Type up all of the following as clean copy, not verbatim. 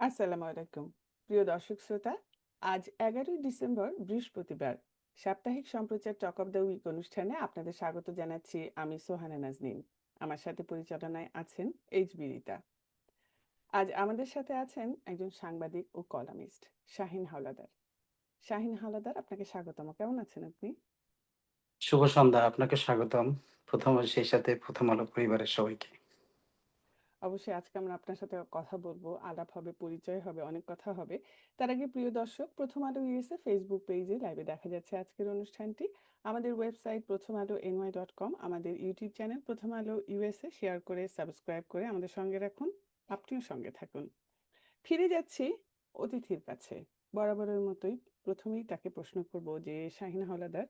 আসসালামু আলাইকুম। প্রিয় দর্শক শ্রোতা, আজ ১১ই ডিসেম্বর বৃহস্পতিবার। সাপ্তাহিক সম্প্রচার টক অফ দ্য উইক অনুষ্ঠানে আপনাদের স্বাগত জানাচ্ছি আমি সোহানা নাজনীন। আমার সাথে পরিচালনায় আছেন এইচবি রিতা। আজ আমাদের সাথে আছেন একজন সাংবাদিক ও কলামিস্ট শাহিন হাওলাদার। শাহিন হাওলাদার, আপনাকে স্বাগতম। কেমন আছেন আপনি? শুভ সন্ধ্যা। আপনাকে স্বাগতম। সেই সাথে প্রথম আলো পরিবারের সবাইকে। অবশ্যই আজকে আমরা আপনার সাথে কথা বলবো, আলাপ হবে, পরিচয় হবে, অনেক কথা হবে। তার আগে প্রিয় দর্শক, প্রথম আলো ইউএসএ ফেসবুক পেজে লাইভে দেখা যাচ্ছে আজকের অনুষ্ঠানটি। আমাদের ওয়েবসাইট প্রথম আলো ny.com, আমাদের ইউটিউব চ্যানেল প্রথম আলো ইউএসএ শেয়ার করে সাবস্ক্রাইব করে আমাদের সঙ্গে রাখুন। আপনিও সঙ্গে থাকুন। ফিরে যাচ্ছি অতিথির কাছে। বরাবরের মতোই প্রথমেই তাকে প্রশ্ন করব যে শাহিন হাওলাদার,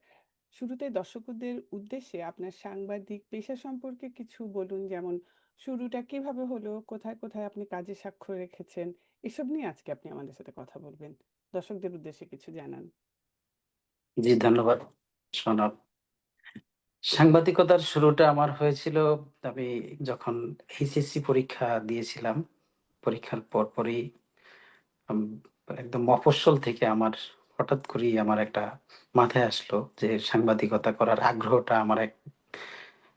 শুরুতে দর্শকদের উদ্দেশ্যে আপনার সাংবাদিক পেশা সম্পর্কে কিছু বলুন। যেমন শুরুটা কিভাবে হলো, কোথায় কোথায় আপনি কাজে স্বাক্ষর রেখেছেন, এসব নিয়ে আজকে আপনি আমাদের সাথে কথা বলবেন। দর্শকদের উদ্দেশ্যে কিছু জানান। জি, ধন্যবাদ। শোনাব। সাংবাদিকতার শুরুটা আমার হয়েছিল, আমি যখন এইচএসসি পরীক্ষা দিয়েছিলাম। পরীক্ষার পরপরই আম একদম মফস্বল থেকে হঠাৎ করেই আমার একটা মাথায় আসলো যে সাংবাদিকতা করার আগ্রহটা আমার এক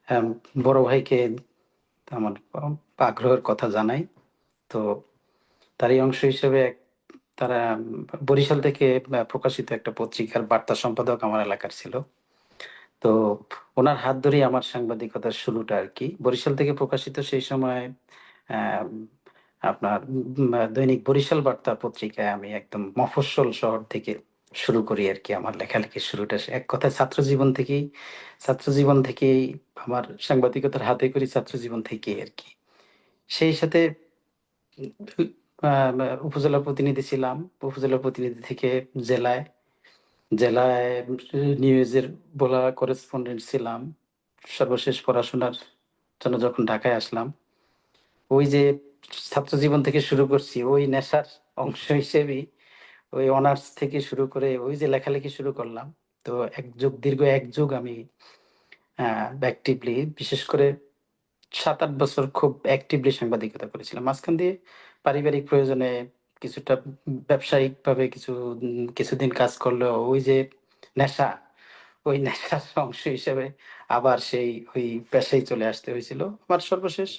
আম বড় ভাইকে আমার আগ্রহের কথা জানাই। তো তারই অংশ হিসেবে তারা বরিশাল থেকে প্রকাশিত একটা পত্রিকার বার্তা সম্পাদক আমার এলাকার ছিল। তো উনার হাত ধরেই আমার সাংবাদিকতার শুরুটা আরকি। বরিশাল থেকে প্রকাশিত সেই সময় অ্যাম আপনার দৈনিক বরিশাল বার্তা পত্রিকায় আমি একদম মফস্বল শহর থেকে শুরু করি আরকি আমার লেখালেখির শুরুটা। এক কথায় ছাত্রজীবন থেকেই আমার সাংবাদিকতার হাতেখড়ি ছাত্রজীবন থেকেই আরকি। সেই সাথে আ উপজেলা প্রতিনিধি ছিলাম। উপজেলা প্রতিনিধি থেকে জেলায়, জেলায় নিউজের বলা করেসপন্ডেন্ট ছিলাম। সর্বশেষ পড়াশোনার জন্য যখন ঢাকায় আসলাম, ওই যে ছাত্রজীবন থেকে শুরু করছি, ওই নেশার অংশ হিসেবেই ওই অনার্স থেকে শুরু করে ওই যে লেখালেখি শুরু করলাম। তো দীর্ঘ ১ যুগ আমি আ অ্যাক্টিভলি, বিশেষ করে ৭-৮ বছর খুব অ্যাক্টিভলি সাংবাদিকতা করেছিলাম। মাঝখান দিয়ে পারিবারিক প্রয়োজনে কিছুটা ব্যবসায়িকভাবে কিছুদিন কাজ করলেও ওই যে নেশা, ওই নেশার অংশ হিসেবে আবার ওই পেশায় চলে আসতে হয়েছিল। আমার সর্বশেষ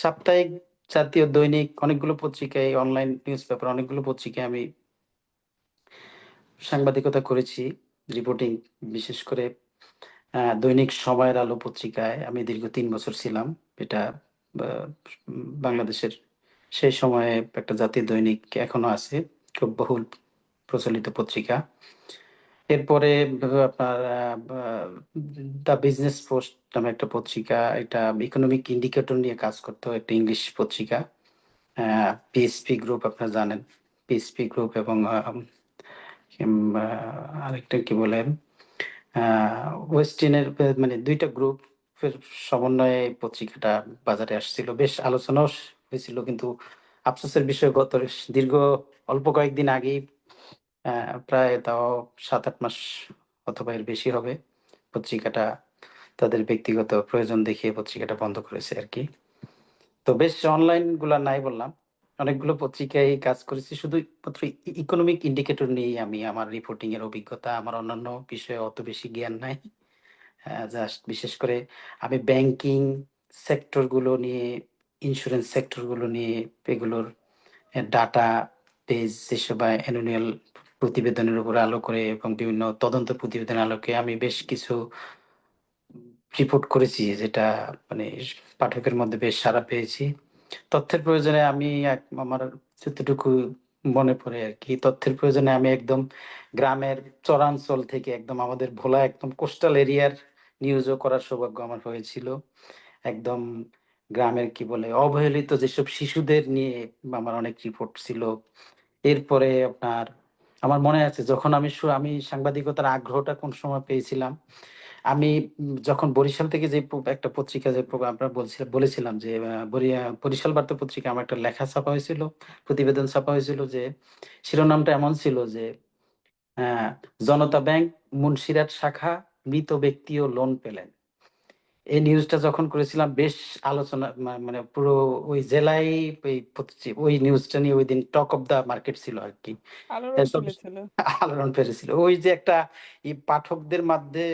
সাপ্তাহিক, জাতীয় দৈনিক অনেকগুলো পত্রিকায়, অনলাইন নিউজ পেপার অনেকগুলো পত্রিকায় আমি সাংবাদিকতা করেছি। রিপোর্টিং, বিশেষ করে দৈনিক সময়ের আলো পত্রিকায় আমি দীর্ঘ ৩ বছর ছিলাম। এটা বা বাংলাদেশের সেই সময়ে একটা জাতীয় দৈনিক, এখনো আছে, খুব বহুল প্রচলিত পত্রিকা। এরপরে আপনার বা দ্য বিজনেস পোস্ট নামে একটা পত্রিকা। এটা ইকোনমিক ইন্ডিকেটর নিয়ে কাজ করতো, একটা ইংলিশ পত্রিকা। পিএসপি গ্রুপ আপনারা জানেন। পিএসপি গ্রুপ এবং কিম আ আরেকটা কি বলে? আ ওয়েস্টিনের মানে ২ টা গ্রুপের সমন্বয়ে এই পত্রিকাটা বাজারে আসছিল। বেশ আলোচনাও হয়েছিল, কিন্তু আফসোসের বিষয়, দীর্ঘ অল্প কয়েকদিন আগেই, আ প্রায় তাও ৭-৮ মাস অথবা এর বেশি হবে, পত্রিকাটা তাদের ব্যক্তিগত প্রয়োজন দেখিয়ে পত্রিকাটা বন্ধ করেছে আরকি। তো বেশ অনলাইন গুলা নাই বললাম। অনেকগুলো পত্রিকায় কাজ করেছি। শুধুমাত্র ইকোনমিক ইন্ডিকেটর নিয়েই আমি আমার রিপোর্টিং এর অভিজ্ঞতা। আমার অন্যান্য বিষয়ে অত বেশি জ্ঞান নাই। জাস্ট বিশেষ করে আমি ব্যাংকিং সেক্টর গুলো নিয়ে, ইন্সুরেন্স সেক্টর গুলো নিয়ে, এগুলোর ডাটা বেস যেসব বা অ্যানুয়াল প্রতিবেদনের উপর আলো করে এবং বিভিন্ন তদন্ত প্রতিবেদনের আলোকে আমি বেশ কিছু রিপোর্ট করেছি, যেটা মানে পাঠকের মধ্যে বেশ সাড়া পেয়েছি। তথ্যের প্রয়োজনে আমি আমার যতটুকু মনে পড়ে আরকি, তথ্যের প্রয়োজনে আমি একদম গ্রামের চরাঞ্চল থেকে একদম আমাদের ভোলা একদম কোস্টাল এরিয়ার নিউজও করার সৌভাগ্য আমার হয়েছিল। একদম গ্রামের কি বলে অবহেলিত যেসব শিশুদের নিয়ে আমার অনেক রিপোর্ট ছিল। এরপরে আপনার আমার মনে আছে, যখন আমি সাংবাদিকতার আগ্রহটা কোন সময় পেয়েছিলাম, আমি যখন বরিশাল থেকে যে একটা পত্রিকা, যে আপনার বলেছিলাম যে বরিশাল বার্তা পত্রিকায় আমার একটা লেখা ছাপা হয়েছিল, প্রতিবেদন ছাপা হয়েছিল, যে শিরোনামটা এমন ছিল যে জনতা ব্যাংক মুন্সিরাট শাখা মৃত ব্যক্তিও লোন পেলেন। এই নিউজটা যখন করেছিলাম বেশ আলোচনা মানে পুরো ওই জেলায় ওই নিউজটা নিয়ে ওই দিন টক অফ দা মার্কেট ছিল আর কি। আলোড়ন সব তুলেছিল। আলোড়ন পেরেছিল ওই যে একটা পাঠকদের মধ্যে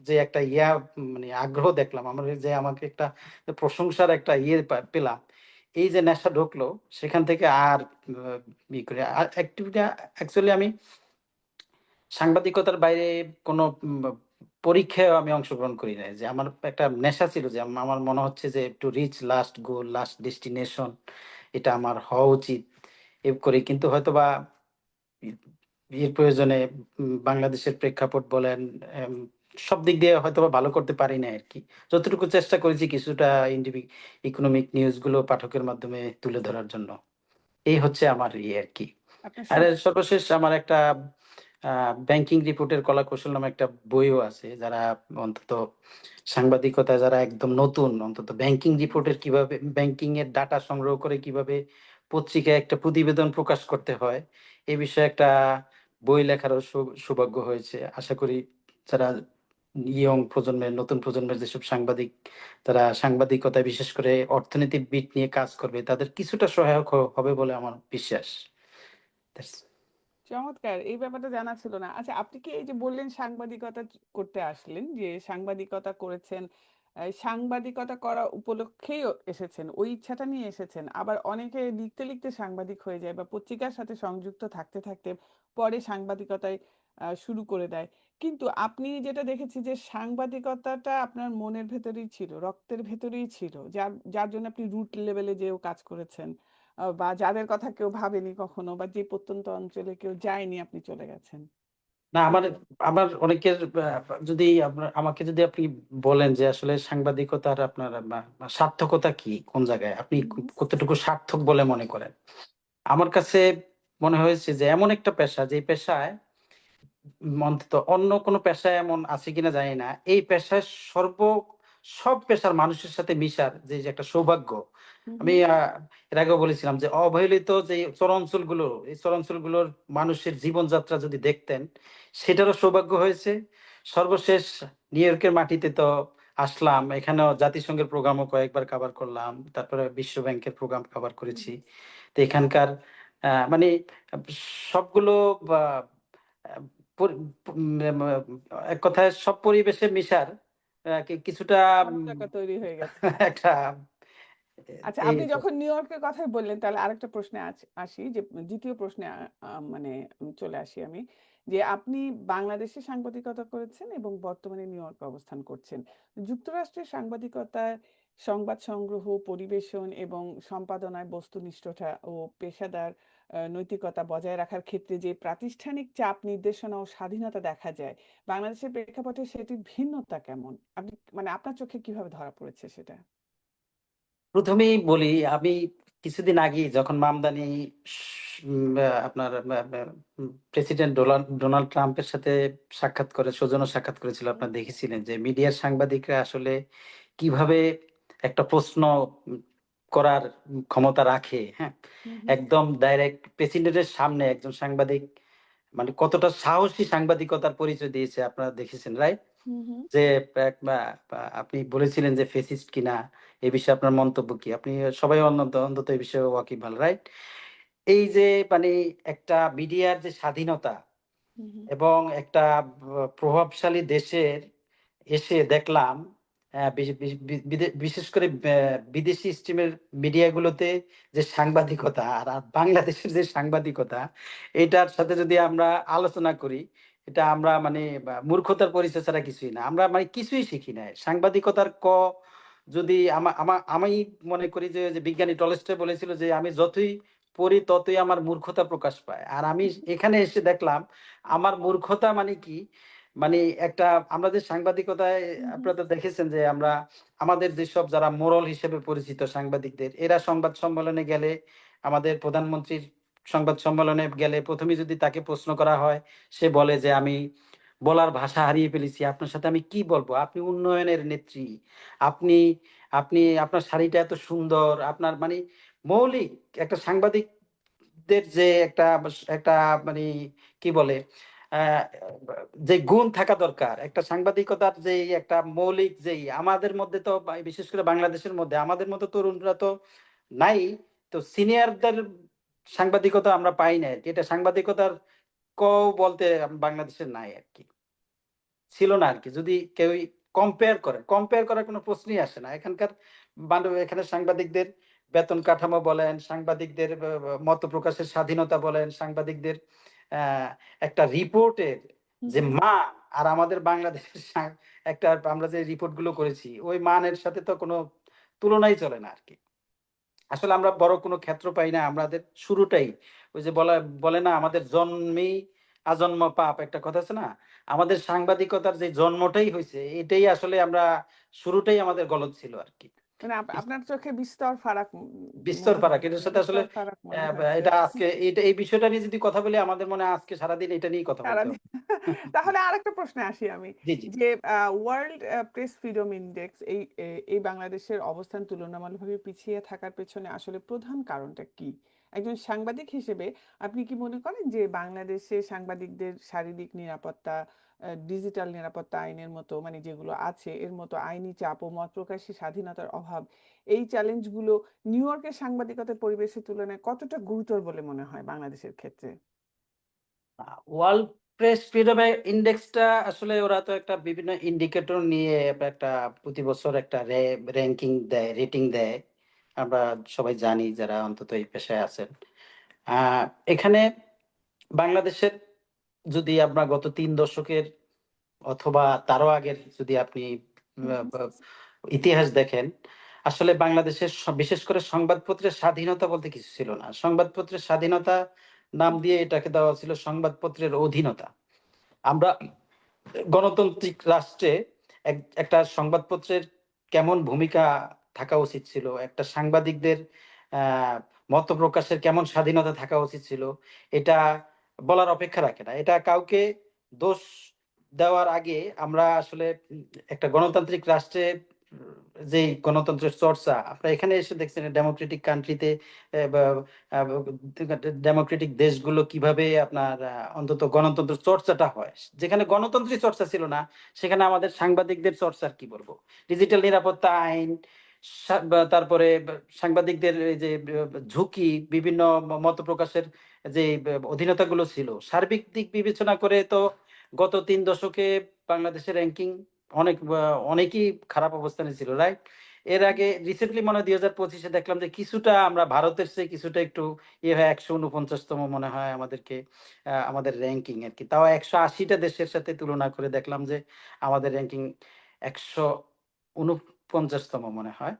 যে একটা মানে আগ্রহ দেখলাম আমার, যে আমাকে একটা প্রশংসার একটা পেলাম, এই যে নেশা ঢুকলো সেখান থেকে আর করে আর অ্যাক্টিভিটি। অ্যাকচুয়ালি আমি সাংবাদিকতার বাইরে কোনো পরীক্ষায় আমি অংশগ্রহণ করি নাই। যে আমার একটা নেশা ছিল যে আমার মনে হচ্ছে যে একটু রিচ লাস্ট গোল লাস্ট ডেস্টিনেশন এটা আমার হওয়া উচিত করে, কিন্তু হয়তোবা এর প্রয়োজনে বাংলাদেশের প্রেক্ষাপট বলেন এম, সব দিক দিয়ে হয়তোবা ভালো করতে পারি না আর কি। যতটুকু চেষ্টা করেছি কিছুটা ইকোনমিক নিউজ গুলো পাঠকের মাধ্যমে তুলে ধরার জন্য। এই হচ্ছে আমার আর কি। আপনার আর এর সর্বশেষ আমার একটা ব্যাংকিং রিপোর্টের কলা কৌশল নামে একটা বইও আছে। যারা অন্তত সাংবাদিকতা যারা একদম নতুন, অন্তত ব্যাংকিং রিপোর্টের কিভাবে ব্যাংকিং এর ডাটা সংগ্রহ করে কিভাবে পত্রিকায় একটা প্রতিবেদন প্রকাশ করতে হয় এই বিষয়ে একটা বই লেখারও সৌভাগ্য হয়েছে। আশা করি যারা ইয়ং প্রজন্মের নতুন প্রজন্মের যেসব সাংবাদিক তারা সাংবাদিকতায় বিশেষ করে অর্থনীতিবিদ নিয়ে কাজ করবে তাদের কিছুটা সহায়ক হবে বলে আমার বিশ্বাস। That's- চমৎকার, এই ব্যাপারটা জানা ছিল না। আচ্ছা, আপনি কি এই যে বললেন সাংবাদিকতা করতে আসলেন, যে সাংবাদিকতা করেছেন, সাংবাদিকতা করা উপলক্ষেই এসেছেন, ওই ইচ্ছাটা নিয়ে এসেছেন, আবার অনেকে লিখতে লিখতে সাংবাদিক হয়ে যায় বা পত্রিকার সাথে সংযুক্ত থাকতে থাকতে পরে সাংবাদিকতায় শুরু করে দেয়। কিন্তু আপনি যেটা দেখেছি যে সাংবাদিকতাটা আপনার মনের ভেতরেই ছিল, রক্তের ভেতরেই ছিল, যার যার জন্য আপনি রুট লেভেলে যেও কাজ করেছেন, বা যাদের কথা কেউ ভাবেনি কখনো, বা যে প্রত্যন্ত অঞ্চলে কেউ যায়নি আপনি চলে গেছেন। না তাই আমার তো? আমার অনেকের যদি আমাকে যদি আপনি বলেন যে আসলে সাংবাদিকতার আপনার সার্থকতা কি, কোন জায়গায় আপনি হুম হুম কতটুকু সার্থক বলে মনে করেন, আমার কাছে মনে হয়েছে যে এমন একটা পেশা যে পেশায় অন্তত অন্য কোনো পেশায় এমন আছে কিনা জানি না, এই পেশায় সব পেশার মানুষের সাথে মিশার যে একটা সৌভাগ্য। হুম আমি হুম এর আগেও বলেছিলাম যে অবহেলিত যে চরাঞ্চলগুলো, এই চরাঞ্চলগুলোর মানুষের জীবনযাত্রা যদি দেখতেন সেটারও সৌভাগ্য হয়েছে। সর্বশেষ নিউ ইয়র্কের মাটিতে তো আসলাম, এখানেও জাতিসংঘের প্রোগ্রামও কয়েকবার কভার করলাম, তারপরে বিশ্ব ব্যাংকের প্রোগ্রাম কভার হুম করেছি। তো এখানকার মানে সবগুলো আহ, পরি- এক কথায় সব পরিবেশে মিশার কিছুটা সমঝোতা তৈরি হয়ে গেছে। একটা আচ্ছা, এই আপনি যখন নিউ ইয়র্কের কথাই বললেন, তাহলে আরেকটা প্রশ্নে আসি, যে দ্বিতীয় প্রশ্নে মানে চলে আসি আমি, যে আপনি বাংলাদেশে সাংবাদিকতা করেছেন এবং বর্তমানে নিউ ইয়র্কে অবস্থান করছেন। যুক্তরাষ্ট্রের সাংবাদিকতায় সংবাদ সংগ্রহ, পরিবেশন এবং সম্পাদনায় বস্তুনিষ্ঠতা ও পেশাদার নৈতিকতা বজায় রাখার ক্ষেত্রে যে প্রাতিষ্ঠানিক চাপ, নির্দেশনা ও স্বাধীনতা দেখা যায়, বাংলাদেশের প্রেক্ষাপটে সেটির ভিন্নতা কেমন? আপনি মানে আপনার চোখে কিভাবে ধরা পড়েছে সেটা? প্রথমেই বলি আমি কিছুদিন আগে যখন মামদানি আপনার প্রেসিডেন্ট ডোনাল্ড ট্রাম্পের সাথে সাক্ষাৎ করে সৌজন্য সাক্ষাৎ করেছিল, হুম আপনার দেখেছিলেন যে মিডিয়ার সাংবাদিকরা আসলে কিভাবে একটা প্রশ্ন করার ক্ষমতা রাখে। হ্যাঁ, হুম হুম একদম ডাইরেক্ট প্রেসিডেন্টের সামনে একজন সাংবাদিক মানে কতটা সাহসী সাংবাদিকতার পরিচয় দিয়েছে আপনারা দেখেছেন, রাইট? হুম হুম যে আপনি বলেছিলেন যে ফেসিস্ট কিনা, এ বিষয়ে আপনার মন্তব্য কি? আপনি সবাই অন্তত অন্তত এই বিষয়ে ওয়াকিবহাল, রাইট? এই যে মানে একটা মিডিয়ার যে স্বাধীনতা হুম হুম এবং একটা প্রভাবশালী দেশের এসে দেখলাম বিশেষ করে বিদেশি স্ট্রিমের মিডিয়াগুলোতে যে সাংবাদিকতা আর আর বাংলাদেশের যে সাংবাদিকতা, এটার সাথে যদি আমরা আলোচনা করি, এটা আমরা মানে মূর্খতার পরিচয় ছাড়া কিছুই না। আমরা মানে কিছুই শিখি নাই সাংবাদিকতার যদি আমি মনে করি যে যে বিজ্ঞানী টলস্টয় বলেছিল যে আমি যতই পড়ি ততই আমার মূর্খতা প্রকাশ পায়। আর আমি এখানে এসে দেখলাম আমার মূর্খতা মানে কি, মানে একটা আমরা যে সাংবাদিকতায় হুম হুম আপনারা তো দেখেছেন যে আমরা আমাদের যেসব যারা মোরাল হিসেবে পরিচিত সাংবাদিকদের, এরা সংবাদ সম্মেলনে গেলে আমাদের প্রধানমন্ত্রীর সংবাদ সম্মেলনে গেলে প্রথমে যদি তাকে প্রশ্ন করা হয় সে বলে যে আমি বলার ভাষা হারিয়ে ফেলেছি, আপনার সাথে আমি কি বলবো, আপনি উন্নয়নের নেত্রী, আপনি আপনি আপনার শাড়িটা এত সুন্দর, আপনার মানে মৌলিক একটা সাংবাদিকদের যে একটা একটা মানে কি বলে আহ, যে গুণ থাকা দরকার একটা সাংবাদিকতার, যে একটা মৌলিক, যেই আমাদের মধ্যে তো বিশেষ করে বাংলাদেশের মধ্যে আমাদের মতো তরুণরা তো নাই, তো সিনিয়রদের সাংবাদিকতা আমরা পাই না আর কি। এটা সাংবাদিকতার বলতে বাংলাদেশের নাই আর কি, ছিল না আর কি। যদি কেউ কম্পেয়ার করার কোনো প্রশ্নই আসে না এখানকার। এখানে সাংবাদিকদের বেতন কাঠামো বলেন, সাংবাদিকদের মত প্রকাশের স্বাধীনতা বলেন, সাংবাদিকদের আহ, একটা রিপোর্টের হুম যে হুম। মান, আর আমাদের বাংলাদেশের একটা আমরা যে রিপোর্ট গুলো করেছি ওই মানের সাথে তো কোনো তুলনাই চলে না আর কি। আসলে আমরা বড় কোনো ক্ষেত্র পাই না, আমাদের শুরুটাই ওই যে বলে না, আমাদের জন্মেই আজন্ম পাপ, একটা কথা আছে না। আমাদের সাংবাদিকতার যে জন্মটাই হয়েছে এটাই আসলে আমরা, শুরুটাই আমাদের গলদ ছিল আর কি। মানে আপনার চোখে বিস্তর ফারাক বিস্তর মনে ফারাক, হয়েছে, এটার সাথে আসলে বিস্তর ফারাক মনে হয়েছে। এটা আজকে এই বিষয়টা নিয়ে যদি কথা বলি আমাদের মনে হয় আজকে সারাদিন এটা নিয়েই কথা বলতে সারাদিন। হবে। তাহলে আরেকটা প্রশ্নে আসি আমি, জি জি। যে ওয়ার্ল্ড প্রেস ফ্রিডম ইন্ডেক্স এই বাংলাদেশের অবস্থান তুলনামূলকভাবে পিছিয়ে থাকার পেছনে আসলে প্রধান কারণটা কি? একজন সাংবাদিক হিসেবে আপনি কি মনে করেন যে বাংলাদেশে সাংবাদিকদের শারীরিক নিরাপত্তা, ডিজিটাল নিরাপত্তা আইনের মতো মানে যেগুলো আছে এর মতো আইনি চাপ ও মত প্রকাশের স্বাধীনতার অভাব, এই চ্যালেঞ্জগুলো নিউ ইয়র্কের সাংবাদিকতার পরিবেশের তুলনায় কতটা গুরুতর বলে মনে হয় বাংলাদেশের ক্ষেত্রে? ওয়ার্ল্ড প্রেস ফ্রিডম ইন্ডেক্সটা আসলে ওরা তো একটা বিভিন্ন ইন্ডিকেটর নিয়ে একটা প্রতি বছর একটা র্যাঙ্কিং দেয়, রেটিং দেয়। আমরা সবাই জানি যারা অন্তত এই পেশায় আছেন। আহ, এখানে বাংলাদেশের যদি আমরা গত 3 দশকের অথবা তারও আগের যদি আপনি হুম হুম। ইতিহাস দেখেন, আসলে বাংলাদেশের বিশেষ করে সংবাদপত্রের স্বাধীনতা বলতে কিছু ছিল না। সংবাদপত্রের স্বাধীনতা নাম দিয়ে এটাকে দেওয়া ছিল সংবাদপত্রের অধীনতা। আমরা গণতান্ত্রিক রাষ্ট্রে একটা সংবাদপত্রের কেমন ভূমিকা থাকা উচিত ছিল, একটা সাংবাদিকদের আহ মত প্রকাশের কেমন স্বাধীনতা থাকা উচিত ছিল, এটা বলার অপেক্ষা রাখে না। এটা কাউকে দোষ দেওয়ার আগে আমরা আসলে একটা গণতান্ত্রিক রাষ্ট্রে যে গণতন্ত্রের চর্চা আপনারা এখানে এসে দেখছেন, ডেমোক্রেটিক কান্ট্রিতে ডেমোক্রেটিক দেশগুলো কিভাবে আপনার অন্তত গণতন্ত্র চর্চাটা হয়। যেখানে গণতন্ত্রের চর্চা ছিল না সেখানে আমাদের সাংবাদিকদের চর্চার কি বলবো, ডিজিটাল নিরাপত্তা আইন, তারপরে সাংবাদিকদের এই যে ঝুঁকি, বিভিন্ন মত প্রকাশের যে অধীনতাগুলো ছিল, সার্বিক দিক বিবেচনা করে তো গত 3 দশকে বাংলাদেশের র্যাঙ্কিং অনেকই খারাপ অবস্থানে ছিল, রাইট? এর আগে রিসেন্টলি মনে হয় 2025-এ দেখলাম যে কিছুটা আমরা ভারতের চেয়ে কিছুটা একটু ইয়ে হয়, 149তম মনে হয় আমাদেরকে আমাদের র্যাঙ্কিং আর কি। তাও 180টা দেশের সাথে তুলনা করে দেখলাম যে আমাদের র্যাঙ্কিং 149তম মনে হয়।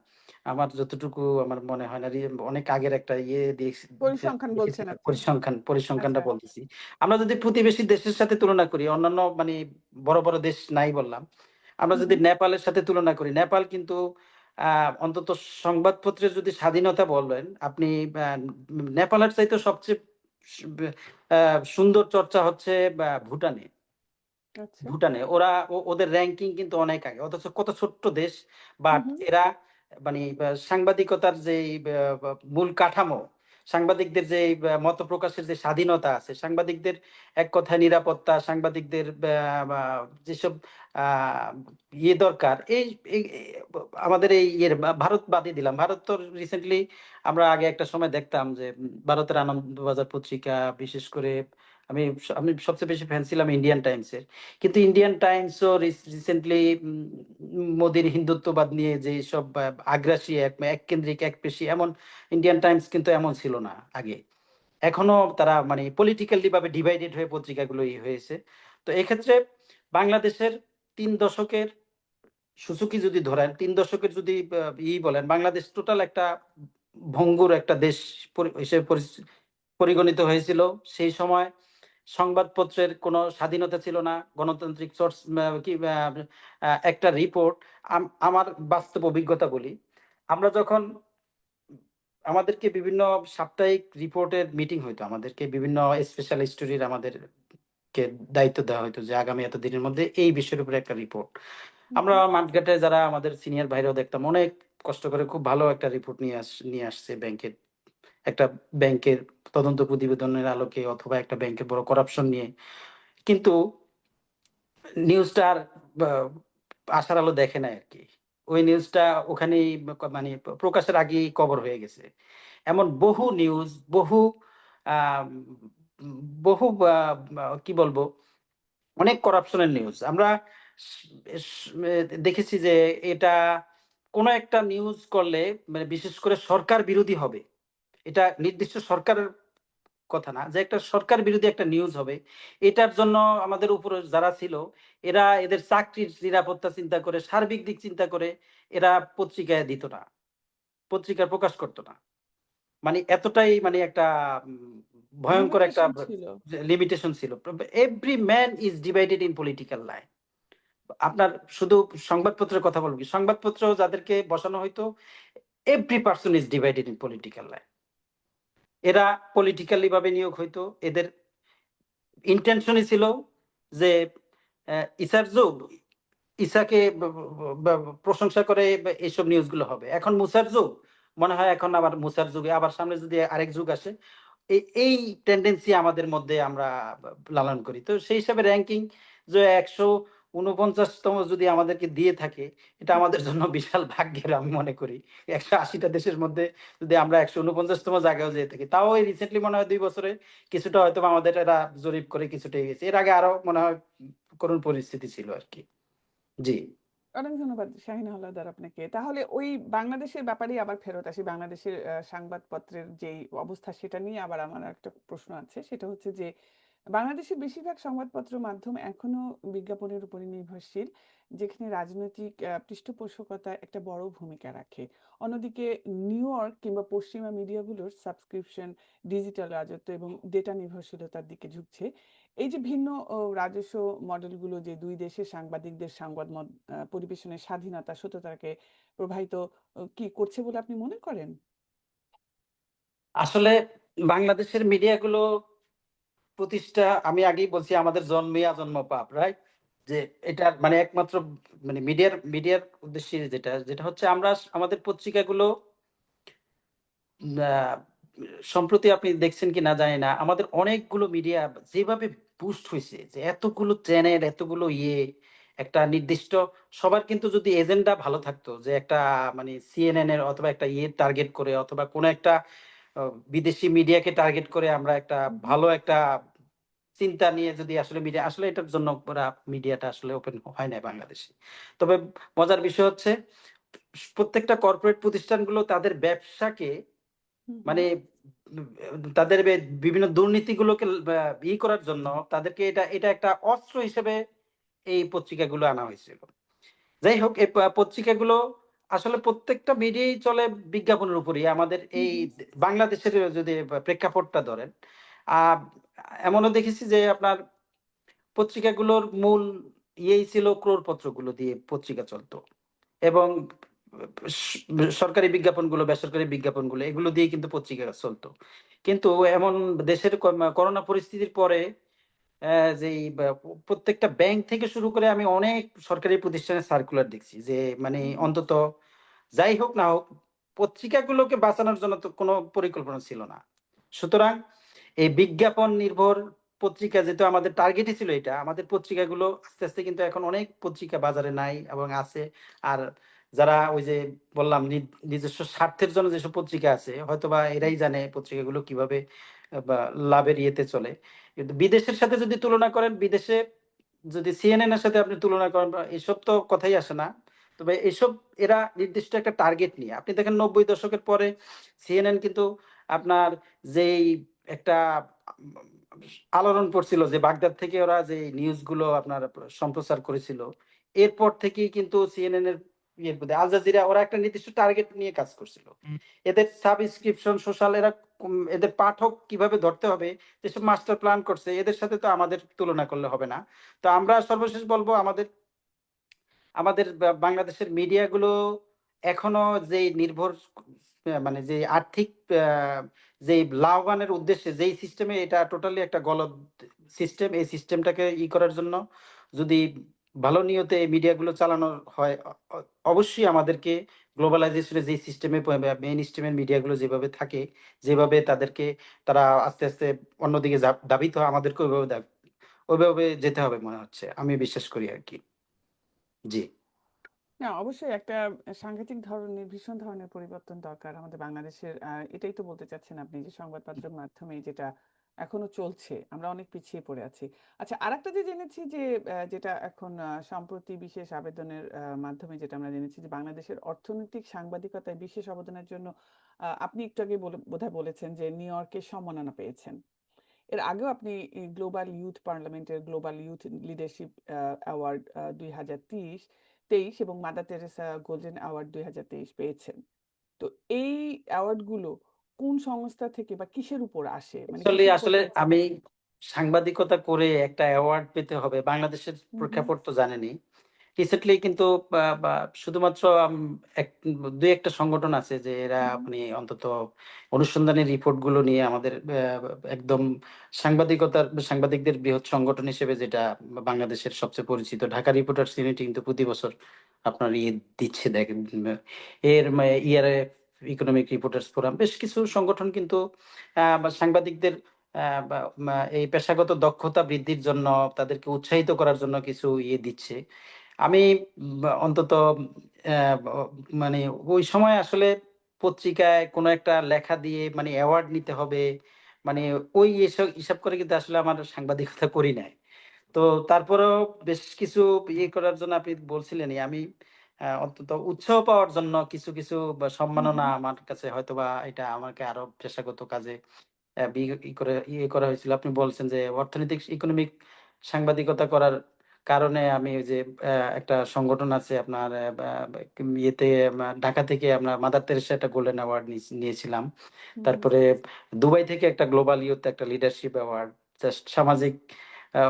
আমার যতটুকু আমার মনে হয় না, অনেক আগের একটা ইয়ে পরিসংখ্যান বলছেন দেখেছিলাম, আপনি? পরিসংখ্যানটা আচ্ছা। বলতেছি। আমরা যদি প্রতিবেশী দেশের সাথে তুলনা করি, অন্যান্য মানে বড় বড় দেশ নাই বললাম, আমরা হুম যদি হুম। নেপালের সাথে তুলনা করি, নেপাল কিন্তু অন্তত সংবাদপত্রের যদি স্বাধীনতা বলেন আপনি, আহ, নেপালের চাইতে সবচেয়ে সুন্দর চর্চা হচ্ছে ভুটানে। আচ্ছা। ওরা ওদের র্যাঙ্কিং কিন্তু অনেক আগে, অথচ কত ছোট্ট দেশ, হুম বাট হুম। এরা মানে সাংবাদিকতার যে মূল কাঠামো, সাংবাদিকদের যে মত প্রকাশের যে স্বাধীনতা আছে, সাংবাদিকদের এক কথায় নিরাপত্তা, সাংবাদিকদের যেসব আহ, ইয়ে দরকার, আমাদের এই ইয়ের ভারত বাদই দিলাম, ভারত তো রিসেন্টলি আমরা আগে একটা সময় দেখতাম যে ভারতের আনন্দবাজার পত্রিকা, বিশেষ করে আমি আমি সবচেয়ে বেশি ফ্যান ছিলাম ইন্ডিয়ান টাইমসের। কিন্তু ইন্ডিয়ান টাইমসও রিসেন্টলি মোদির হিন্দুত্ববাদ নিয়ে যে সব আগ্রাসী, এক কেন্দ্রিক, এক পেশি, এমন ইন্ডিয়ান টাইমস কিন্তু এমন ছিল না আগে। এখনো তারা মানে পলিটিক্যালি ভাবে ডিভাইডেড হয়ে পত্রিকাগুলো হয়েছে। তো এক্ষেত্রে বাংলাদেশের 3 দশকের সূচকি যদি ধরেন, 3 দশকের যদি বলেন, বাংলাদেশ টোটাল একটা ভঙ্গুর একটা দেশ হিসেবে পরিগণিত হয়েছিল। সেই সময় সংবাদপত্রের কোনো স্বাধীনতা ছিল না, গণতান্ত্রিক সোর্স কি একটা রিপোর্ট, আমার বাস্তব অভিজ্ঞতা বলি, আমরা যখন আমাদেরকে বিভিন্ন সাপ্তাহিক রিপোর্টের মিটিং হইতো, আমাদেরকে বিভিন্ন স্পেশাল স্টোরির আমাদেরকে দায়িত্ব দেওয়া হতো যে আগামী এত দিনের মধ্যে এই বিষয়ের উপরে একটা রিপোর্ট। হুম আমরা হুম। মাঠঘাটে যারা আমাদের সিনিয়র ভাইরাও দেখতাম, অনেক কষ্ট করে খুব ভালো একটা রিপোর্ট নিয়ে আসছে ব্যাংকের, একটা ব্যাংকের তদন্ত প্রতিবেদনের আলোকে, অথবা একটা ব্যাংকের বড় করাপশন নিয়ে। কিন্তু নিউজটা আর আশার আলো দেখে নাই আর কি। ওই নিউজটা ওখানেই মানে প্রকাশের আগেই কবর হয়ে গেছে। এমন বহু নিউজ, বহু আহ, বহু কি বলবো, অনেক করাপশনের নিউজ আমরা দেখেছি যে এটা কোনো একটা নিউজ করলে মানে বিশেষ করে সরকার বিরোধী হবে, এটা নির্দিষ্ট সরকারের কথা না, যে একটা সরকার বিরোধী একটা নিউজ হবে, এটার জন্য আমাদের উপরে যারা ছিল এরা এদের চাকরির নিরাপত্তা চিন্তা করে, সার্বিক দিক চিন্তা করে এরা পত্রিকায় দিত না, পত্রিকার প্রকাশ করতো না। মানে এতটাই মানে একটা ভয়ঙ্কর একটা লিমিটেশন ছিল। লিমিটেশন ছিল। Every man is divided in political line. আপনার শুধু সংবাদপত্রের কথা বলবো কি, সংবাদপত্র যাদেরকে বসানো হয়তো, every person is divided in political line. এরা পলিটিক্যালি ভাবে নিয়োগ হইতো, এদের ইন্টেনশনই ছিল যে ইসার যুগ, ইসাকে প্রশংসা করে এইসব নিউজগুলো হবে। এখন মুসার যুগ, মনে হয় এখন আবার মুসার যুগে আবার সামনে যদি আরেক যুগ আসে, এই টেন্ডেন্সি আমাদের মধ্যে আমরা লালন করি। তো সেই হিসাবে র্যাঙ্কিং যে 149তম যদি আমাদেরকে দিয়ে থাকে, এটা আমাদের জন্য বিশাল ভাগ্যের আমি মনে করি। 180টা দেশের মধ্যে যদি আমরা 149তম জায়গায় যেয়ে থাকি, তাও এই রিসেন্টলি মনে হয় 2 বছরে কিছুটা হয়তো আমাদের এরা জরিপ করে কিছুটা গেছে। এর আগে আরো মনে হয় করুণ পরিস্থিতি ছিল আর কি। জি। অনেক ধন্যবাদ শাহিন হাওলাদার আপনাকে। তাহলে ওই বাংলাদেশের ব্যাপারেই আবার ফেরত আসি। বাংলাদেশের সংবাদপত্রের যেই অবস্থা সেটা নিয়ে আবার আমার একটা প্রশ্ন আছে। সেটা হচ্ছে যে বাংলাদেশের বেশিরভাগ সংবাদপত্র মাধ্যম এখনো বিজ্ঞাপনের উপরে নির্ভরশীল, যেখানে রাজনৈতিক পৃষ্ঠপোষকতা একটা বড় ভূমিকা রাখে। অন্যদিকে নিউ ইয়র্ক কিংবা পশ্চিমা মিডিয়াগুলোর সাবস্ক্রিপশন, ডিজিটাল রাজত্ব এবং ডেটা নির্ভরশীলতার দিকে ঝুঁকছে। এই যে ভিন্ন রাজস্ব মডেলগুলো যে দুই দেশের সাংবাদিকদের পরিবেশনের স্বাধীনতা, সততাকে প্রভাবিত কি করছে বলে আপনি মনে করেন? আসলে বাংলাদেশের মিডিয়াগুলো প্রতিষ্ঠা, আমি আগেই বলছি, আমাদের জন্মে আজন্ম পাপ, রাইট? যে এটা মানে একমাত্র মানে মিডিয়ার উদ্দেশ্যে যেটা যেটা হচ্ছে আমরা আমাদের পত্রিকাগুলো আহ, সম্প্রতি আপনি দেখছেন কি না জানি না, আমাদের অনেকগুলো মিডিয়া যেভাবে বুস্ট হয়েছে, যে এতগুলো চ্যানেল, এতগুলো একটা নির্দিষ্ট সবার কিন্তু যদি এজেন্ডা ভালো থাকতো, যে একটা মানে সিএনএন এর অথবা একটা টার্গেট করে অথবা কোনো একটা বিদেশি মিডিয়াকে টার্গেট করে আমরা একটা হুম, হুম। ভালো একটা চিন্তা নিয়ে যদি আসলে মিডিয়া, আসলে এটার জন্য মিডিয়াটা আসলে ওপেন হয় না বাংলাদেশে। তবে মজার বিষয় হচ্ছে প্রত্যেকটা কর্পোরেট প্রতিষ্ঠানগুলো তাদের ব্যবসাকে হুম, হুম। মানে তাদের বিভিন্ন দুর্নীতিগুলোকে করার জন্য তাদেরকে এটা এটা একটা অস্ত্র হিসেবে এই পত্রিকাগুলো আনা হয়েছিল। যাই হোক, এই পত্রিকাগুলো আসলে প্রত্যেকটা মিডিয়াই চলে বিজ্ঞাপনের উপরই। আমাদের হুম, এই হুম। বাংলাদেশের যদি প্রেক্ষাপটটা ধরেন, আহ এমনও দেখেছি যে আপনার পত্রিকাগুলোর মূল ছিল ক্রোড়পত্রগুলো দিয়ে পত্রিকা চলতো, এবং সরকারি বিজ্ঞাপনগুলো, বেসরকারি বিজ্ঞাপনগুলো, এগুলো দিয়ে কিন্তু পত্রিকা চলতো। কিন্তু এমন দেশের করোনা পরিস্থিতির পরে যেই প্রত্যেকটা ব্যাংক থেকে শুরু করে আমি অনেক সরকারি প্রতিষ্ঠানের সার্কুলার দেখছি যে মানে হুম, হুম। অন্তত যাই হোক না হোক পত্রিকাগুলোকে বাঁচানোর জন্য তো কোনো পরিকল্পনা ছিল না। সুতরাং এই বিজ্ঞাপন নির্ভর পত্রিকা যেহেতু আমাদের টার্গেটই ছিল এটা, আমাদের পত্রিকাগুলো আস্তে আস্তে কিন্তু এখন অনেক পত্রিকা বাজারে নাই এবং আছে। আর যারা ওই যে বললাম নিজস্ব স্বার্থের জন্য যেসব পত্রিকা আছে, হয়তোবা এরাই জানে পত্রিকাগুলো কিভাবে বা লাভের ইয়েতে চলে। কিন্তু বিদেশের সাথে যদি তুলনা করেন, বিদেশে যদি সিএনএন এর সাথে আপনি তুলনা করেন, এসব তো কথাই আসে না। তবে এসব এরা নির্দিষ্ট একটা টার্গেট নিয়ে, আপনি দেখেন 90 দশকের পরে সিএনএন কিন্তু আপনার যেই একটা আলোড়ন পড়ছিল যে বাগদাদ থেকে ওরা যে নিউজগুলো আপনার সম্প্রচার করেছিল, এরপর থেকেই কিন্তু সিএনএন এর ইয়ের মধ্যে আল জাজিরা ওরা একটা নির্দিষ্ট টার্গেট নিয়ে কাজ করছিল। এদের সাবস্ক্রিপশন, সোশ্যাল, এরা এদের পাঠক কিভাবে ধরতে হবে, যেসব মাস্টার প্ল্যান করছে, এদের সাথে তো আমাদের তুলনা করলে হবে না। তো আমরা সর্বশেষ বলবো আমাদের আমাদের বাংলাদেশের মিডিয়াগুলো এখনো যে নির্ভর মানে যে আর্থিক যে লাভবানের উদ্দেশ্যে যেই সিস্টেমে, এটা টোটালি একটা গলদ সিস্টেম। এই সিস্টেমটাকে করার জন্য যদি ভালো নিয়তে এই মিডিয়াগুলো চালানো হয়, অবশ্যই আমাদেরকে গ্লোবালাইজেশনের যে সিস্টেমে মেইন স্ট্রিমের মিডিয়াগুলো যেভাবে থাকে, যেভাবে তাদেরকে তারা আস্তে আস্তে অন্যদিকে ধাবিত হয়, আমাদেরকে ওইভাবে ওইভাবে যেতে হবে মনে হচ্ছে। আমি বিশ্বাস করি আরকি। জি। না, অবশ্যই একটা সাংঘাতিক ধরনের ভীষণ ধরনের পরিবর্তন দরকার আমাদের বাংলাদেশের। এটাই তো বলতে চাচ্ছেন আপনি যে সংবাদপত্রের মাধ্যমে যেটা এখনো চলছে, আমরা অনেক পিছিয়ে পড়ে আছি। আচ্ছা, আরেকটা যে জেনেছি যে যেটা এখন সম্প্রতি বিশেষ আবেদনের মাধ্যমে যেটা আমরা জেনেছি যে বাংলাদেশের অর্থনৈতিক সাংবাদিকতায় বিশেষ অবদানের জন্য আপনি একটু আগে বোধহয় বলেছেন যে নিউ ইয়র্কে সম্মাননা পেয়েছেন। এর আগেও আপনি গ্লোবাল ইউথ পার্লামেন্টের গ্লোবাল ইউথ লিডারশিপ অ্যাওয়ার্ড 2023 এবং মাদার তেরেসা গোল্ডেন অ্যাওয়ার্ড 2023 পেয়েছেন। তো এই অ্যাওয়ার্ডগুলো কোন সংস্থা থেকে বা কিসের উপর আসে, মানে অ্যাকচুয়ালি কিসের উপর আসলে পেয়েছেন? আমি সাংবাদিকতা করে একটা অ্যাওয়ার্ড পেতে হবে। বাংলাদেশের হুম, হুম, প্রেক্ষাপট তো জানেনই। রিসেন্টলি কিন্তু বা শুধুমাত্র ২-১ টা সংগঠন আছে যে এরা হুম, হুম, আপনি অন্তত অনুসন্ধানী রিপোর্ট গুলো নিয়ে আমাদের একদম সাংবাদিকদের বৃহৎ সংগঠন হিসেবে যেটা বাংলাদেশের সবচেয়ে পরিচিত ঢাকা রিপোর্টার্স ইউনিটি কিন্তু প্রতি বছর আপনার দিচ্ছে দেখেন। এর ইয়ারে ইকোনমিক রিপোর্টার্স ফোরাম বেশ কিছু সংগঠন কিন্তু বা সাংবাদিকদের আ বা মা এই পেশাগত দক্ষতা বৃদ্ধির জন্য তাদেরকে উৎসাহিত করার জন্য কিছু দিচ্ছে। আমি অন্তত অ্যা ব মানে ওই সময় আসলে পত্রিকায় কোনো একটা লেখা দিয়ে মানে অ্যাওয়ার্ড নিতে হবে। মানে ওই হিসাব করে কিন্তু আসলে আমার সাংবাদিকতা করি নাই। তো তারপরেও বেশ কিছু করার জন্য আপনি বলছিলেনই। আমি অন্তত উৎসাহ পাওয়ার জন্য কিছু বা হুম, সম্মাননা হুম, আমার কাছে হয়তোবা এটা আমাকে আরো পেশাগত কাজে অ্যা বি ই করে করা হয়েছিল। আপনি বলছেন যে অর্থনৈতিক ইকোনমিক সাংবাদিকতা করার কারণে আমি ওই যে একটা সংগঠন আছে আপনার বা বা ইয়েতে ঢাকা থেকে আমরা মাদার তেরেসা একটা গোল্ডেন অ্যাওয়ার্ড নিয়েছিলাম। হুম, হুম, তারপরে দুবাই থেকে একটা গ্লোবাল ইউথ একটা লিডারশিপ অ্যাওয়ার্ড। জাস্ট সামাজিক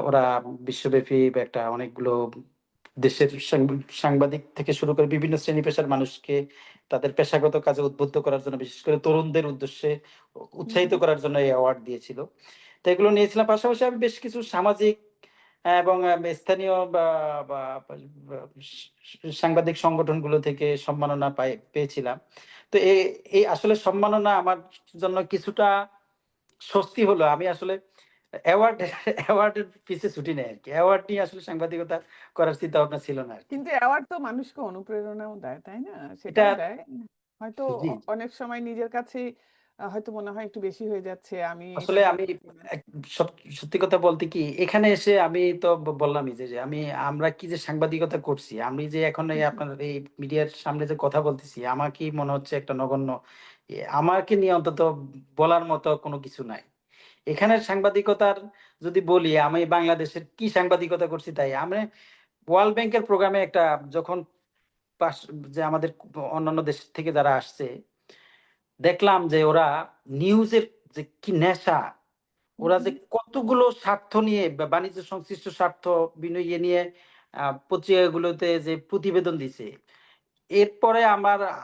ওরা বিশ্বব্যাপী একটা অনেকগুলো দেশের সাংবাদিক থেকে শুরু করে বিভিন্ন শ্রেণী পেশার মানুষকে তাদের পেশাগত কাজে উদ্বুদ্ধ করার জন্য বিশেষ করে তরুণদের উদ্দেশ্যে হুম, উৎসাহিত হুম। করার জন্য এই অ্যাওয়ার্ড দিয়েছিল। তো এগুলো নিয়েছিলাম। পাশাপাশি আমি বেশ কিছু সামাজিক এবং স্থানীয় বা বা বা সাংবাদিক সংগঠনগুলো থেকে সম্মাননা পেয়েছিলাম। তো এই আসলে সম্মাননা আমার জন্য কিছুটা স্বস্তি হলো। আমি আসলে অ্যাওয়ার্ড অ্যাওয়ার্ডের পিছে ছুটি নাই আরকি। অ্যাওয়ার্ড নিয়ে আসলে সাংবাদিকতা করার চিন্তাভাবনা ছিল না আরকি। কিন্তু অ্যাওয়ার্ড তো মানুষকে অনুপ্রেরণাও দেয়, তাই না? এটা সেটাও দেয়। হয়তো জি। অনেক সময় নিজের কাছেই হয়তো মনে হয় একটু বেশি হয়ে যাচ্ছে। আমি এটা আসলে দিয়ে আমি পারছি না। এক সত্যি কথা বলতে কি এখানে এসে আমি তো বললামই যে আমরা কি যে সাংবাদিকতা করছি, আমি যে এখন এই হুম, হুম, আপনার এই মিডিয়ার সামনে যে কথা বলতেছি, আমাকেই মনে হচ্ছে একটা নগণ্য। আমাকে নিয়ে অন্তত বলার মতো কোনো কিছু নাই। এখানের সাংবাদিকতার যদি বলি, আমি বাংলাদেশের কি সাংবাদিকতা করছি তাই। ওয়ার্ল্ড ব্যাংকের প্রোগ্রামে একটা যখন পাস যে আমাদের অন্যান্য দেশ থেকে যারা আসছে, দেখলাম যে ওরা নিউজের যে কি নেশা, হুম, ওরা যে হুম। কতগুলো স্বার্থ নিয়ে বাণিজ্য সংশ্লিষ্ট স্বার্থ নিয়ে পত্রিকাগুলোতে যে প্রতিবেদন দিছে। এরপরে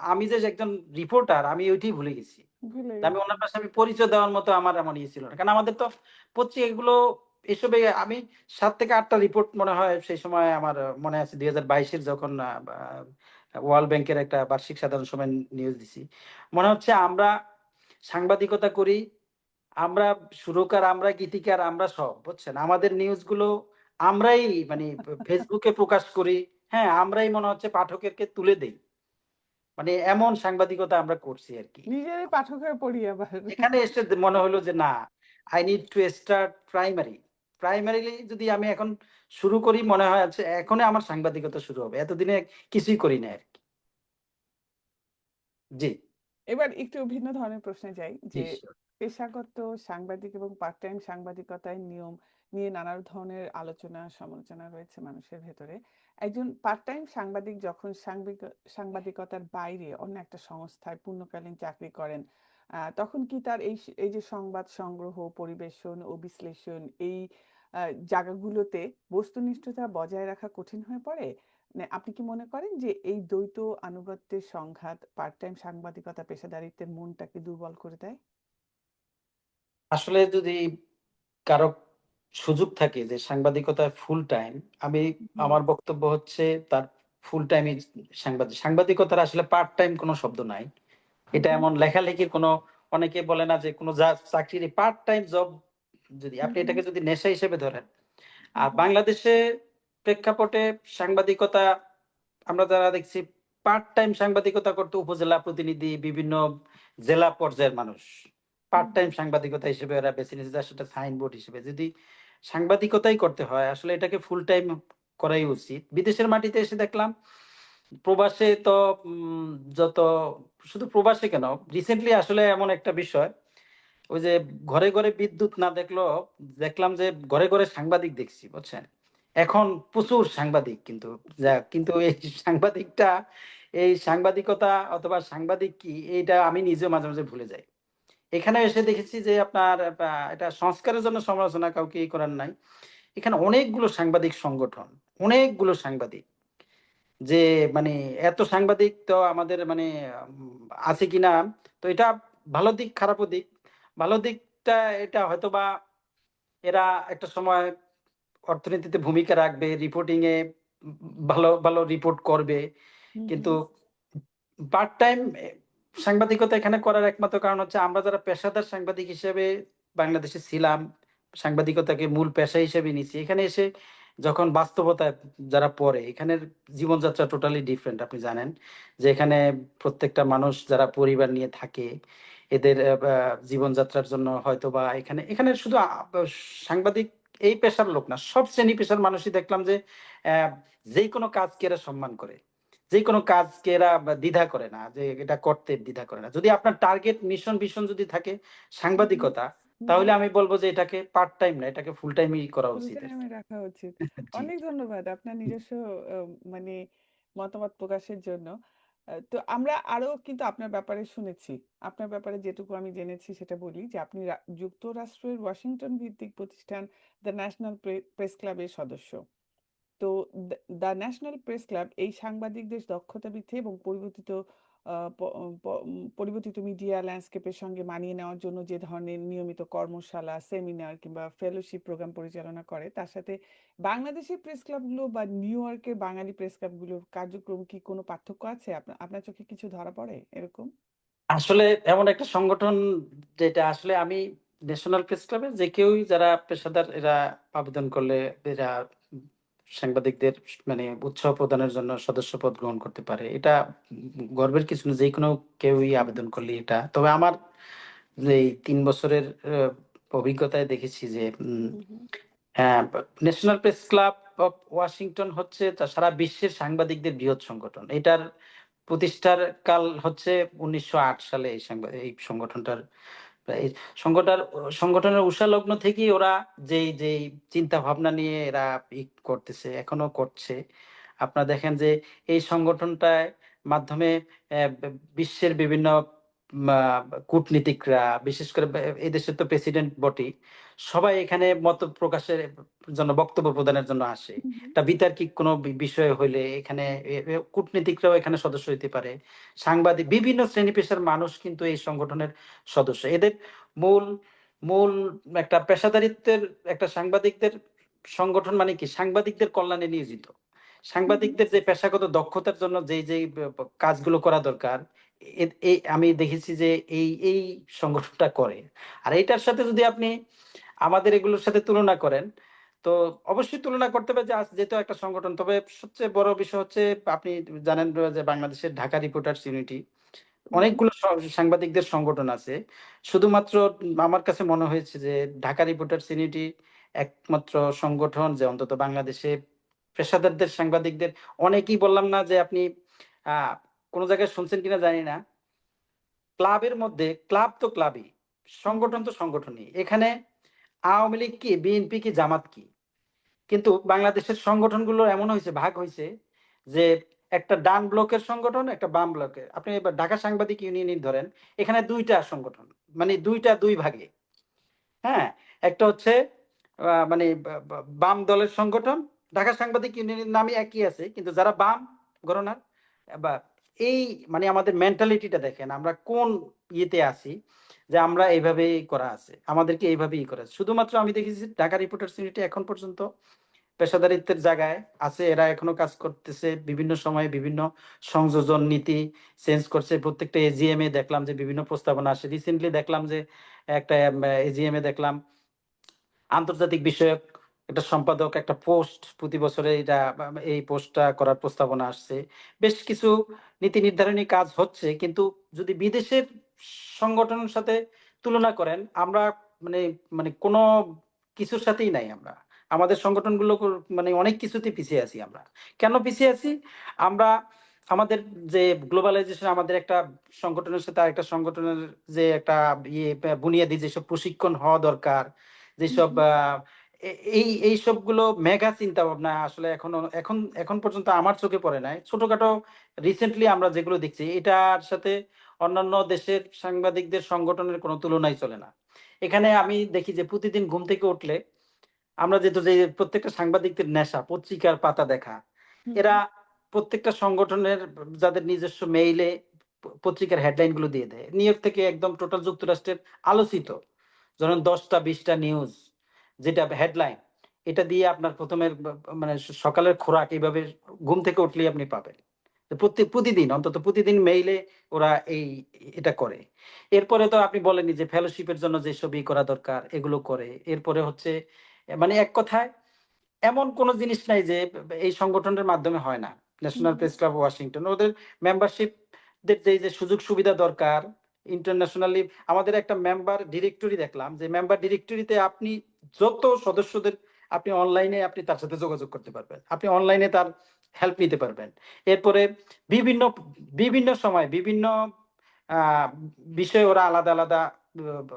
আমি যে একজন রিপোর্টার আমি ওইটাই ভুলে গেছি। ভুলে তা আমি গেছি। উনার পাশে পরিচয় দেওয়ার মতো আমার এমন ছিল না। কারণ আমাদের তো পত্রিকাগুলো এসবে আমি ৭ থেকে ৮ টা রিপোর্ট মনে হয় সেই সময় আমার মনে আছে ২০২২ এর যখন বা ওয়ার্ল্ড ব্যাংকের একটা বার্ষিক সাধারণ সভায় নিউজ দিছি। মনে হচ্ছে আমরা সাংবাদিকতা করি, আমরা সুরকার, আমরা গীতিকার, আমরা সব বুঝছেন? আমাদের নিউজগুলো আমরাই মানে Facebook এ প্রকাশ করি। হ্যাঁ, আমরাই মনে হচ্ছে পাঠকেরকে তুলে দেই। মানে এমন সাংবাদিকতা আমরা করছি আরকি। নিজেরই পাঠক হয়ে পড়ি আবার। এখানে এসে মনে হলো যে না, I need to start primary. Primarily যদি আমি এখন শুরু করি মনে হয় আছে এখনই আমার সাংবাদিকতা শুরু হবে। এতদিনে কিছুই করি নাই আরকি। জি, এবার একটু ভিন্ন ধরনের প্রশ্নে যাই জি, যে সিউর। পেশাগত সাংবাদিক এবং পার্ট টাইম সাংবাদিকতার নিয়ম নিয়ে নানা ধরনের আলোচনা সমালোচনা রয়েছে মানুষের ভেতরে। একজন পার্ট টাইম সাংবাদিক যখন সাংবাদিকতার বাইরে অন্য একটা সংস্থায় পূর্ণকালীন চাকরি করেন, তখন কি তার এই যে সংবাদ সংগ্রহ, পরিবেশন ও বিশ্লেষণ এই জায়গাগুলোতে বস্তুনিষ্ঠতা বজায় রাখা কঠিন হয়ে পড়ে? মানে আপনি কি মনে করেন যে এই দ্বৈত আনুগত্যের সংঘাত পার্ট টাইম সাংবাদিকতা পেশাদারিত্বের মনটাকে দুর্বল করে দেয়? আসলে যদি কারো সুযোগ থাকে যে সাংবাদিকতায় ফুল টাইম, আমি হুম, আমার বক্তব্য হচ্ছে তার ফুল টাইমই সাংবাদিকতার আসলে পার্ট টাইম কোনো শব্দ নাই। হুম, এটা হুম, এমন লেখালেখির কোনো অনেকে বলে না যে কোনো চাকরির পার্ট টাইম জব যদি হুম, আপনি হুম, এটাকে যদি নেশা হিসেবে ধরেন, আর বাংলাদেশে প্রেক্ষাপটে সাংবাদিকতা আমরা যারা দেখছি পার্ট টাইম সাংবাদিকতা করতে উপজেলা প্রতিনিধি, বিভিন্ন জেলা পর্যায়ের মানুষ পার্ট টাইম সাংবাদিকতা হিসেবে ওরা বেছে নিয়েছে, যা সেটা সাইনবোর্ড হিসেবে। যদি সাংবাদিকতাই করতে হয় আসলে এটাকে ফুল টাইম করাই উচিত। বিদেশের মাটিতে এসে দেখলাম প্রবাসে তো যত, শুধু প্রবাসে কেন, রিসেন্টলি আসলে এমন একটা বিষয়, ওই যে ঘরে ঘরে বিদ্যুৎ না দেখলেও দেখলাম যে ঘরে ঘরে সাংবাদিক দেখছি, বুঝছেন? এখন প্রচুর সাংবাদিক, কিন্তু কিন্তু এই সাংবাদিকটা, এই সাংবাদিকতা অথবা সাংবাদিক কি, এইটা আমি নিজেও মাঝে মাঝে ভুলে যাই। এখানে এসে দেখেছি যে আপনার এটা সংস্কারের জন্য সমালোচনা কাউকে করার নাই, এখানে অনেকগুলো সাংবাদিক সংগঠন, অনেকগুলো সাংবাদিক, যে মানে এত সাংবাদিক তো আমাদের মানে আছে কিনা। তো এটা ভালো দিক খারাপও দিক। ভালো দিকটা এটা হয়তোবা এরা একটা সময় অর্থনীতিতে ভূমিকা রাখবে, রিপোর্টিং এ ভালো ভালো রিপোর্ট করবে। কিন্তু পার্ট টাইম সাংবাদিকতা এখানে করার একমাত্র কারণ হচ্ছে আমরা যারা পেশাদার সাংবাদিক হিসেবে বাংলাদেশে ছিলাম, সাংবাদিকতাকে মূল পেশা হিসেবে নিছি, এখানে এসে যখন বাস্তবতায় যারা পড়ে, এখানের জীবনযাত্রা টোটালি ডিফারেন্ট। আপনি জানেন যে এখানে প্রত্যেকটা মানুষ যারা পরিবার নিয়ে থাকে, এদের জীবনযাত্রার জন্য হয়তোবা এখানে এখানে শুধু সাংবাদিক এই পেশার লোক না, সব শ্রেণী পেশার মানুষই দেখলাম যে যে কোনো কাজকে এরা সম্মান করে, যে কোনো কাজকে এরা দ্বিধা করে না, যে এটা করতে দ্বিধা করে না। যদি আপনার টার্গেট মিশন ভিশন যদি থাকে সাংবাদিকতা, তাহলে আমি বলবো যে এটাকে পার্ট টাইম না, এটাকে ফুল টাইমই করা ফুল উচিত আর টাইমে রাখা উচিত। জি। অনেক ধন্যবাদ আপনার নিজস্ব মানে মতামত প্রকাশের জন্য। তো আমরা আরো কিন্তু আপনার ব্যাপারে শুনেছি। আপনার ব্যাপারে যেটুকু আমি জেনেছি সেটা বলি যে আপনি যুক্তরাষ্ট্রের ওয়াশিংটন ভিত্তিক প্রতিষ্ঠান দ্য ন্যাশনাল প্রেস ক্লাবের সদস্য। তো দ্য ন্যাশনাল প্রেস ক্লাব এই সাংবাদিকদের দক্ষতা বৃদ্ধি এবং পরিবর্তিত মিডিয়া ল্যান্ডস্কেপের সঙ্গে মানিয়ে নেওয়ার জন্য যে ধরনের নিয়মিত কর্মশালা, সেমিনার কিংবা ফেলোশিপ প্রোগ্রাম পরিচালনা করে, তার সাথে বাংলাদেশের প্রেস ক্লাবগুলো বা নিউ ইয়র্কের বাঙালি প্রেস ক্লাবগুলোর কার্যক্রম কি কোনো পার্থক্য আছে? আপনার চোখে কিছু ধরা পড়ে এরকম? আসলে এমন একটা সংগঠন যেটা আসলে আমি ন্যাশনাল প্রেস ক্লাবে যে কেউই যারা পেশাদার এরা আবেদন করলে এরা সাংবাদিকদের মানে উৎসাহ প্রদানের জন্য সদস্যপদ গ্রহণ করতে পারে। এটা গর্বের কিছু না, যে কোনো কেউই আবেদন করলে এটা। তবে আমার যে এই ৩ বছরের অভিজ্ঞতায় দেখেছি যে হুম হুম হ্যাঁ, national press club of Washington হচ্ছে সারা বিশ্বের সাংবাদিকদের বৃহৎ সংগঠন। এটার প্রতিষ্ঠার কাল হচ্ছে ১৯০৮ সালে এই সংগঠনটার এই সংগঠন সংগঠনের উষালগ্ন থেকেই ওরা যেই চিন্তা ভাবনা নিয়ে এরা করতেছে, এখনো করছে। আপনারা দেখেন যে এই সংগঠনটায় মাধ্যমে বিশ্বের বিভিন্ন মা কূটনীতিকরা, বিশেষ করে এই দেশের তো প্রেসিডেন্ট বটেই। সবাই এখানে মত প্রকাশের জন্য, বক্তব্য প্রদানের জন্য আসে। হুম হুম একটা বিতার্কিক কোনো বিষয় হইলে এখানে কূটনীতিকরাও এখানে সদস্য হইতে পারে। সাংবাদিক, বিভিন্ন শ্রেণী পেশার মানুষ কিন্তু এই সংগঠনের সদস্য। এদের মূল মূল একটা পেশাদারিত্বের একটা সাংবাদিকদের সংগঠন মানে কি? সাংবাদিকদের কল্যাণে নিয়োজিত। হুম হুম সাংবাদিকদের যে পেশাগত দক্ষতার জন্য যেই কাজগুলো করা দরকার, এই আমি দেখেছি যে এই সংগঠনটা করে। আর এইটার সাথে যদি আপনি আমাদের এগুলোর সাথে তুলনা করেন, তো অবশ্যই তুলনা করতে হবে যে যেহেতু একটা সংগঠন। তবে সবচেয়ে বড় বিষয় হচ্ছে আপনি জানেন যে বাংলাদেশের ঢাকা রিপোর্টার্স ইউনিটি, হুম হুম অনেকগুলো সাংবাদিকদের সংগঠন আছে। শুধুমাত্র আমার কাছে মনে হয়েছে যে ঢাকা রিপোর্টার্স ইউনিটি একমাত্র সংগঠন যে অন্তত বাংলাদেশে পেশাদারদের সাংবাদিকদের, অনেকেই বললাম না যে আপনি আ কোন জায়গায় শুনছেন কিনা জানি না। ক্লাবের মধ্যে ক্লাব তো ক্লাবই, হুম সংগঠন তো সংগঠনই। এখানে আওয়ামী লীগ কি, বিএনপি কি, জামাত কি? কিন্তু বাংলাদেশের সংগঠনগুলো এমন হইছে, ভাগ হইছে যে একটা ডান ব্লকের সংগঠন, একটা বাম ব্লকের। আপনি এবার ঢাকা সাংবাদিক ইউনিয়নই ধরেন, এখানে ২ টা সংগঠন। মানে ২ টা ২ ভাগে। হ্যাঁ? একটা হচ্ছে মানে বাম দলের সংগঠন। ঢাকা সাংবাদিক ইউনিয়নের নামই একই আছে। কিন্তু যারা বাম ঘরানার বা এই মানে আমাদের মেন্টালিটিটা দেখেন আমরা কোন ইয়েতে আছি, যে আমরা এইভাবেই করা আছে। আমাদেরকে এইভাবেই করা আছে। শুধুমাত্র আমি দেখেছি ঢাকা রিপোর্টার্স ইউনিটি এখন পর্যন্ত পেশাদারিত্বের জায়গায় আছে। এরা এখনো কাজ করতেছে। বিভিন্ন সময়ে বিভিন্ন সংযোজন নীতি চেঞ্জ করছে। প্রত্যেকটা এজিএম এ দেখলাম যে বিভিন্ন প্রস্তাবনা আসে। রিসেন্টলি দেখলাম যে একটা এজিএম এ দেখলাম আন্তর্জাতিক বিষয়ক একটা সম্পাদক একটা পোস্ট প্রতি বছরে এই পোস্টটা করার প্রস্তাবনা আসছে। বেশ কিছু নীতি নির্ধারণী কাজ হচ্ছে। কিন্তু যদি বিদেশের সংগঠনের সাথে তুলনা করেন, আমরা মানে মানে কোনো কিছুর সাথেই নাই আমরা। আমাদের সংগঠনগুলো মানে অনেক কিছুতেই পিছিয়ে আছি আমরা। কেন পিছিয়ে আছি? আমরা আমাদের যে গ্লোবালাইজেশন আমাদের একটা সংগঠনের সাথে আরেকটা সংগঠনের যে একটা বুনিয়াদি যেসব প্রশিক্ষণ হওয়া দরকার, হুম, যেসব হুম। এইসবগুলো মেগা চিন্তা ভাবনা আসলে এখন পর্যন্ত আমার চোখে পড়ে নাই। ছোটখাটো রিসেন্টলি আমরা যেগুলো দেখছি এটার সাথে অন্যান্য দেশের সাংবাদিকদের সংগঠনের কোনো তুলনাই চলে না। এখানে আমি দেখি যে প্রতিদিন ঘুম থেকে উঠলে আমরা যেহেতু যে প্রত্যেকটা সাংবাদিকদের নেশা পত্রিকার পাতা দেখা। হুম, এরা হুম। প্রত্যেকটা সংগঠনের যাদের নিজস্ব মেইলে পত্রিকার হেডলাইন গুলো দিয়ে দেয়। নিউইয়র্ক থেকে একদম টোটাল যুক্তরাষ্ট্রের আলোচিত ধরেন ১০টা ২০টা নিউজ যেটা হেডলাইন এটা দিয়ে আপনার ১ম এর মানে সকালের খোরাক এইভাবে ঘুম থেকে উঠলেই আপনি পাবেন। তো প্রতিদিন অন্তত প্রতিদিন মেইলে ওরা এটা করে। এরপরে তো আপনি বলেনই যে ফেলোশিপের জন্য যেসব করা দরকার এগুলো করে। এরপরে হচ্ছে মানে এক কথায় এমন কোন জিনিস নাই যে এই সংগঠনের মাধ্যমে হয় না। হুম, ন্যাশনাল হুম। প্রেস ক্লাব ওয়াশিংটন ওদের মেম্বারশিপ দের যে সুযোগ সুবিধা দরকার ইন্টারন্যাশনালি আমাদের একটা মেম্বার ডিরেক্টরি দেখলাম যে মেম্বার ডিরেক্টরিতে আপনি যত সদস্যদের আপনি অনলাইনে আপনি তার সাথে যোগাযোগ করতে পারবেন। আপনি অনলাইনে তার হেল্প নিতে পারবেন। এরপরে বিভিন্ন বিভিন্ন সময় বিভিন্ন আ বিষয়ে ওরা আলাদা, আলাদা ব ব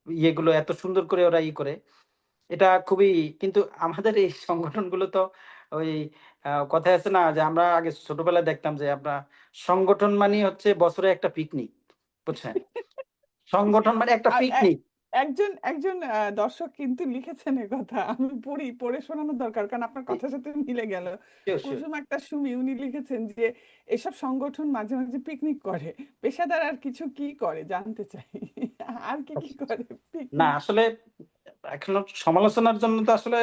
ইয়েগুলো এত সুন্দর করে ওরা করে এটা খুবই কিন্তু আমাদের এই সংগঠনগুলো তো ওই কথায় আছে না যে আমরা আগে ছোটবেলায় দেখতাম যে আমরা সংগঠন মানেই হচ্ছে বছরে একটা পিকনিক। বুঝছেন? সংগঠন মানে একটা আর পিকনিক। একজন একজন দর্শক কিন্তু লিখেছেন কথা আমি পড়ি পড়ে শোনানোর দরকার কারণ আপনার জি, কথার সাথে মিলে গেল। Sure, sure. কুসুম একটা সুমি উনি লিখেছেন যে এসব সংগঠন মাঝে মাঝে পিকনিক করে, পেশাদার আর কিছু কি করে জানতে চাই। আর কি কি করে না পিকনিক? আসলে এখন সমালোচনার জন্য তো আসলে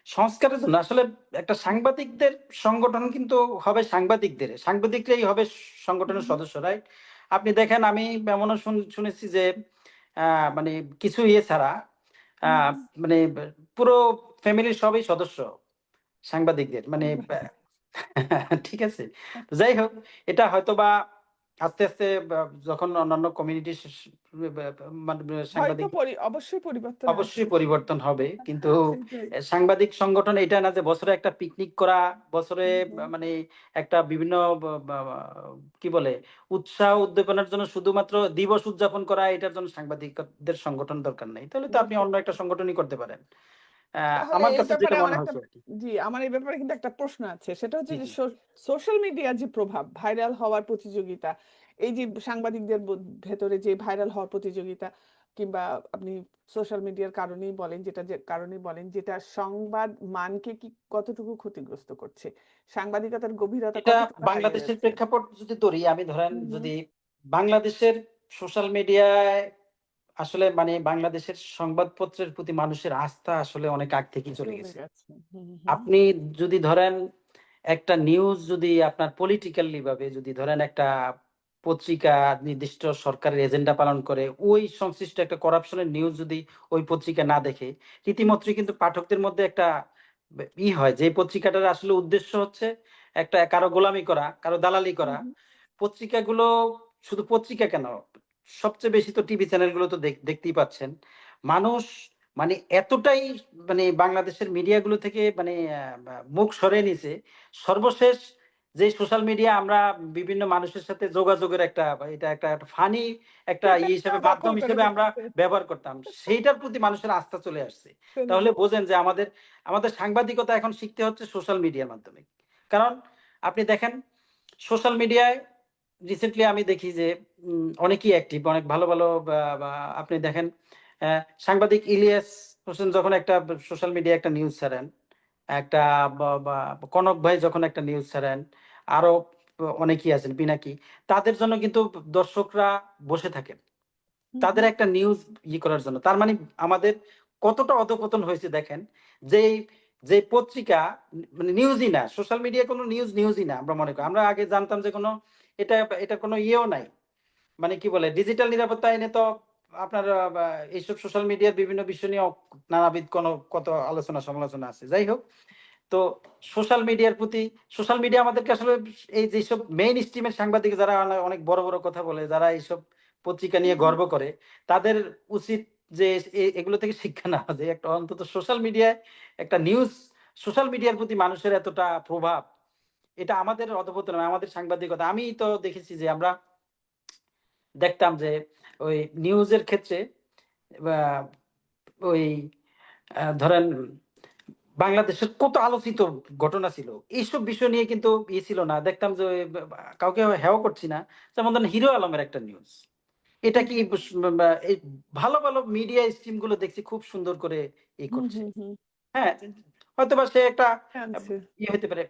সংস্কারের জন্য আসলে একটা সাংবাদিকদের সংগঠন কিন্তু হবে সাংবাদিকদের। সাংবাদিকরাই হবে সংগঠনের সদস্য, রাইট? আপনি দেখেন আমি এমনও শুনেছি যে আ মানে কিছু ছাড়া আ মানে পুরো ফ্যামিলির সবই সদস্য সাংবাদিকদের। মানে ঠিক আছে? তো যাই হোক এটা হয়তোবা আস্তে, আস্তে যখন অন্যান্য কমিউনিটি বা মানে হয়তো সাংবাদিক অবশ্যই পরিবর্তন অবশ্যই আসবে। পরিবর্তন হবে। কিন্তু সেটাই। সাংবাদিক সংগঠন এটা না যে বছরে একটা পিকনিক করা, বছরে হুম, হুম। মানে একটা বিভিন্ন ব বা কি বলে উৎসাহ উদ্দীপনার জন্য শুধুমাত্র দিবস উদযাপন করা এটার জন্য সাংবাদিকদের সংগঠন দরকার নাই। তাহলে তো আপনি দরকার অন্য একটা নেই। সংগঠনই করতে পারেন। তাহলে আমার এই কাছে ব্যাপারে যেটা আমার মনে একটা হয়েছে আরকি। জি, আমার এই ব্যাপারে কিন্তু একটা প্রশ্ন আছে। সেটা হচ্ছে জি, যে জি। সোশ্যাল মিডিয়ার যে প্রভাব, ভাইরাল হওয়ার প্রতিযোগিতা, এই যে সাংবাদিকদের ভেতরে যে ভাইরাল হওয়ার প্রতিযোগিতা কিংবা আপনি সোশ্যাল মিডিয়ার কারণেই বলেন যে কারণেই বলেন যেটা সংবাদ মানকে কি কতটুকু ক্ষতিগ্রস্ত করছে? সাংবাদিকতার গভীরতা এটা কতটুকু হারিয়ে বাংলাদেশের যাচ্ছে? প্রেক্ষাপট যদি ধরি, আমি ধরেন হুম, হুম। যদি বাংলাদেশের সোশ্যাল মিডিয়ায় আসলে মানে বাংলাদেশের সংবাদপত্রের প্রতি মানুষের আস্থা আসলে অনেক আগ থেকেই চলে চলে গেছে। গেছে। হুম, হুম। আপনি যদি ধরেন একটা নিউজ যদি আপনার পলিটিক্যালি ভাবে যদি ধরেন একটা পত্রিকা নির্দিষ্ট সরকারের এজেন্ডা পালন করে, ওই সংশ্লিষ্ট একটা করাপশন এর নিউজ যদি ওই পত্রিকা না দেখে, হুম, রীতিমতই কিন্তু পাঠকদের মধ্যে একটা হয় যে এই পত্রিকাটার আসলে উদ্দেশ্য হচ্ছে একটা কারো গোলামি করা, কারো দালালি হুম, করা। হুম। পত্রিকাগুলো শুধু পত্রিকা কেন, সবচেয়ে বেশি তো টিভি চ্যানেলগুলো তো দেখতেই পাচ্ছেন। মানুষ মানে এতটাই মানে বাংলাদেশের মিডিয়াগুলো থেকে মানে মুখ সরিয়ে নিছে। সর্বশেষ যে সোশ্যাল মিডিয়া আমরা বিভিন্ন মানুষের সাথে যোগাযোগের একটা এটা একটা ফানি একটা হিসেবে দখল মাধ্যম করে হিসেবে আমরা ফেলেছে। ব্যবহার করতাম। সেইটার প্রতি মানুষের আস্থা চলে আসছে। চলে তাহলে গেছে। বোঝেন যে আমাদের সাংবাদিকতা এখন শিখতে হচ্ছে সোশ্যাল মিডিয়ার মাধ্যমে। কারণ আপনি দেখেন সোশ্যাল মিডিয়ায় রিসেন্টলি আমি দেখি যে অনেকেই অ্যাক্টিভ, অনেক ভালো, ভালো বা আপনি দেখেন অ্যা সাংবাদিক ইলিয়াস হোসেন যখন একটা সোশ্যাল মিডিয়ায় একটা নিউজ ছাড়েন, একটা বা বা কনক ভাই যখন একটা নিউজ ছাড়েন, আরো অনেকেই আছেন পিনাকি। তাদের জন্য কিন্তু দর্শকরা বসে থাকেন। হুম, তাদের হুম। একটা নিউজ করার জন্য। তার মানে আমাদের কতটা অধঃপতন হয়েছে দেখেন। যেই যে পত্রিকা মানে নিউজই না, সোশ্যাল মিডিয়ায় কোনো নিউজই না আমরা মনে করি। আমরা আগে জানতাম যে কোনো এটা এটা কোনো ইয়েও নাই। মানে কি বলে ডিজিটাল নিরাপত্তা আইনে তো আপনার এইসব সোশ্যাল মিডিয়ার বিভিন্ন বিষয় নিয়ে নানাবিধ কত আলোচনা সমালোচনা আছে। যাই হোক, তো সোশ্যাল মিডিয়ার প্রতি সোশ্যাল মিডিয়া আমাদেরকে আসলে এই যেসব মেইন স্ট্রিমের সাংবাদিক যারা অনেক বড় বড় কথা বলে, যারা এইসব পত্রিকা নিয়ে হুম, গর্ব করে, তাদের উচিত যে এগুলো থেকে শিক্ষা নেওয়া, যে একটা অন্তত সোশ্যাল মিডিয়ায় একটা নিউজ, সোশ্যাল মিডিয়ার প্রতি মানুষের এতটা প্রভাব, এটা আমাদের অধপতন নয়, আমাদের সাংবাদিকতা। আমি তো দেখেছি যে আমরা দেখতাম যে ওই নিউজের ক্ষেত্রে বা ওই ধরেন বাংলাদেশের কত আলোচিত ঘটনা ছিল। এইসব বিষয় নিয়ে কিন্তু ছিল না। দেখতাম যে ওই কাউকে হেয় করছি না। যেমন ধরেন হিরো আলমের একটা নিউজ। এটা হুম, কি হুম, এই ভালো মিডিয়া স্ট্রিম গুলো দেখছি খুব সুন্দর করে হুম, করছে। হুম, হুম, হ্যাঁ? হয়তোবা সে একটা আ আনছে। হইতে পারে।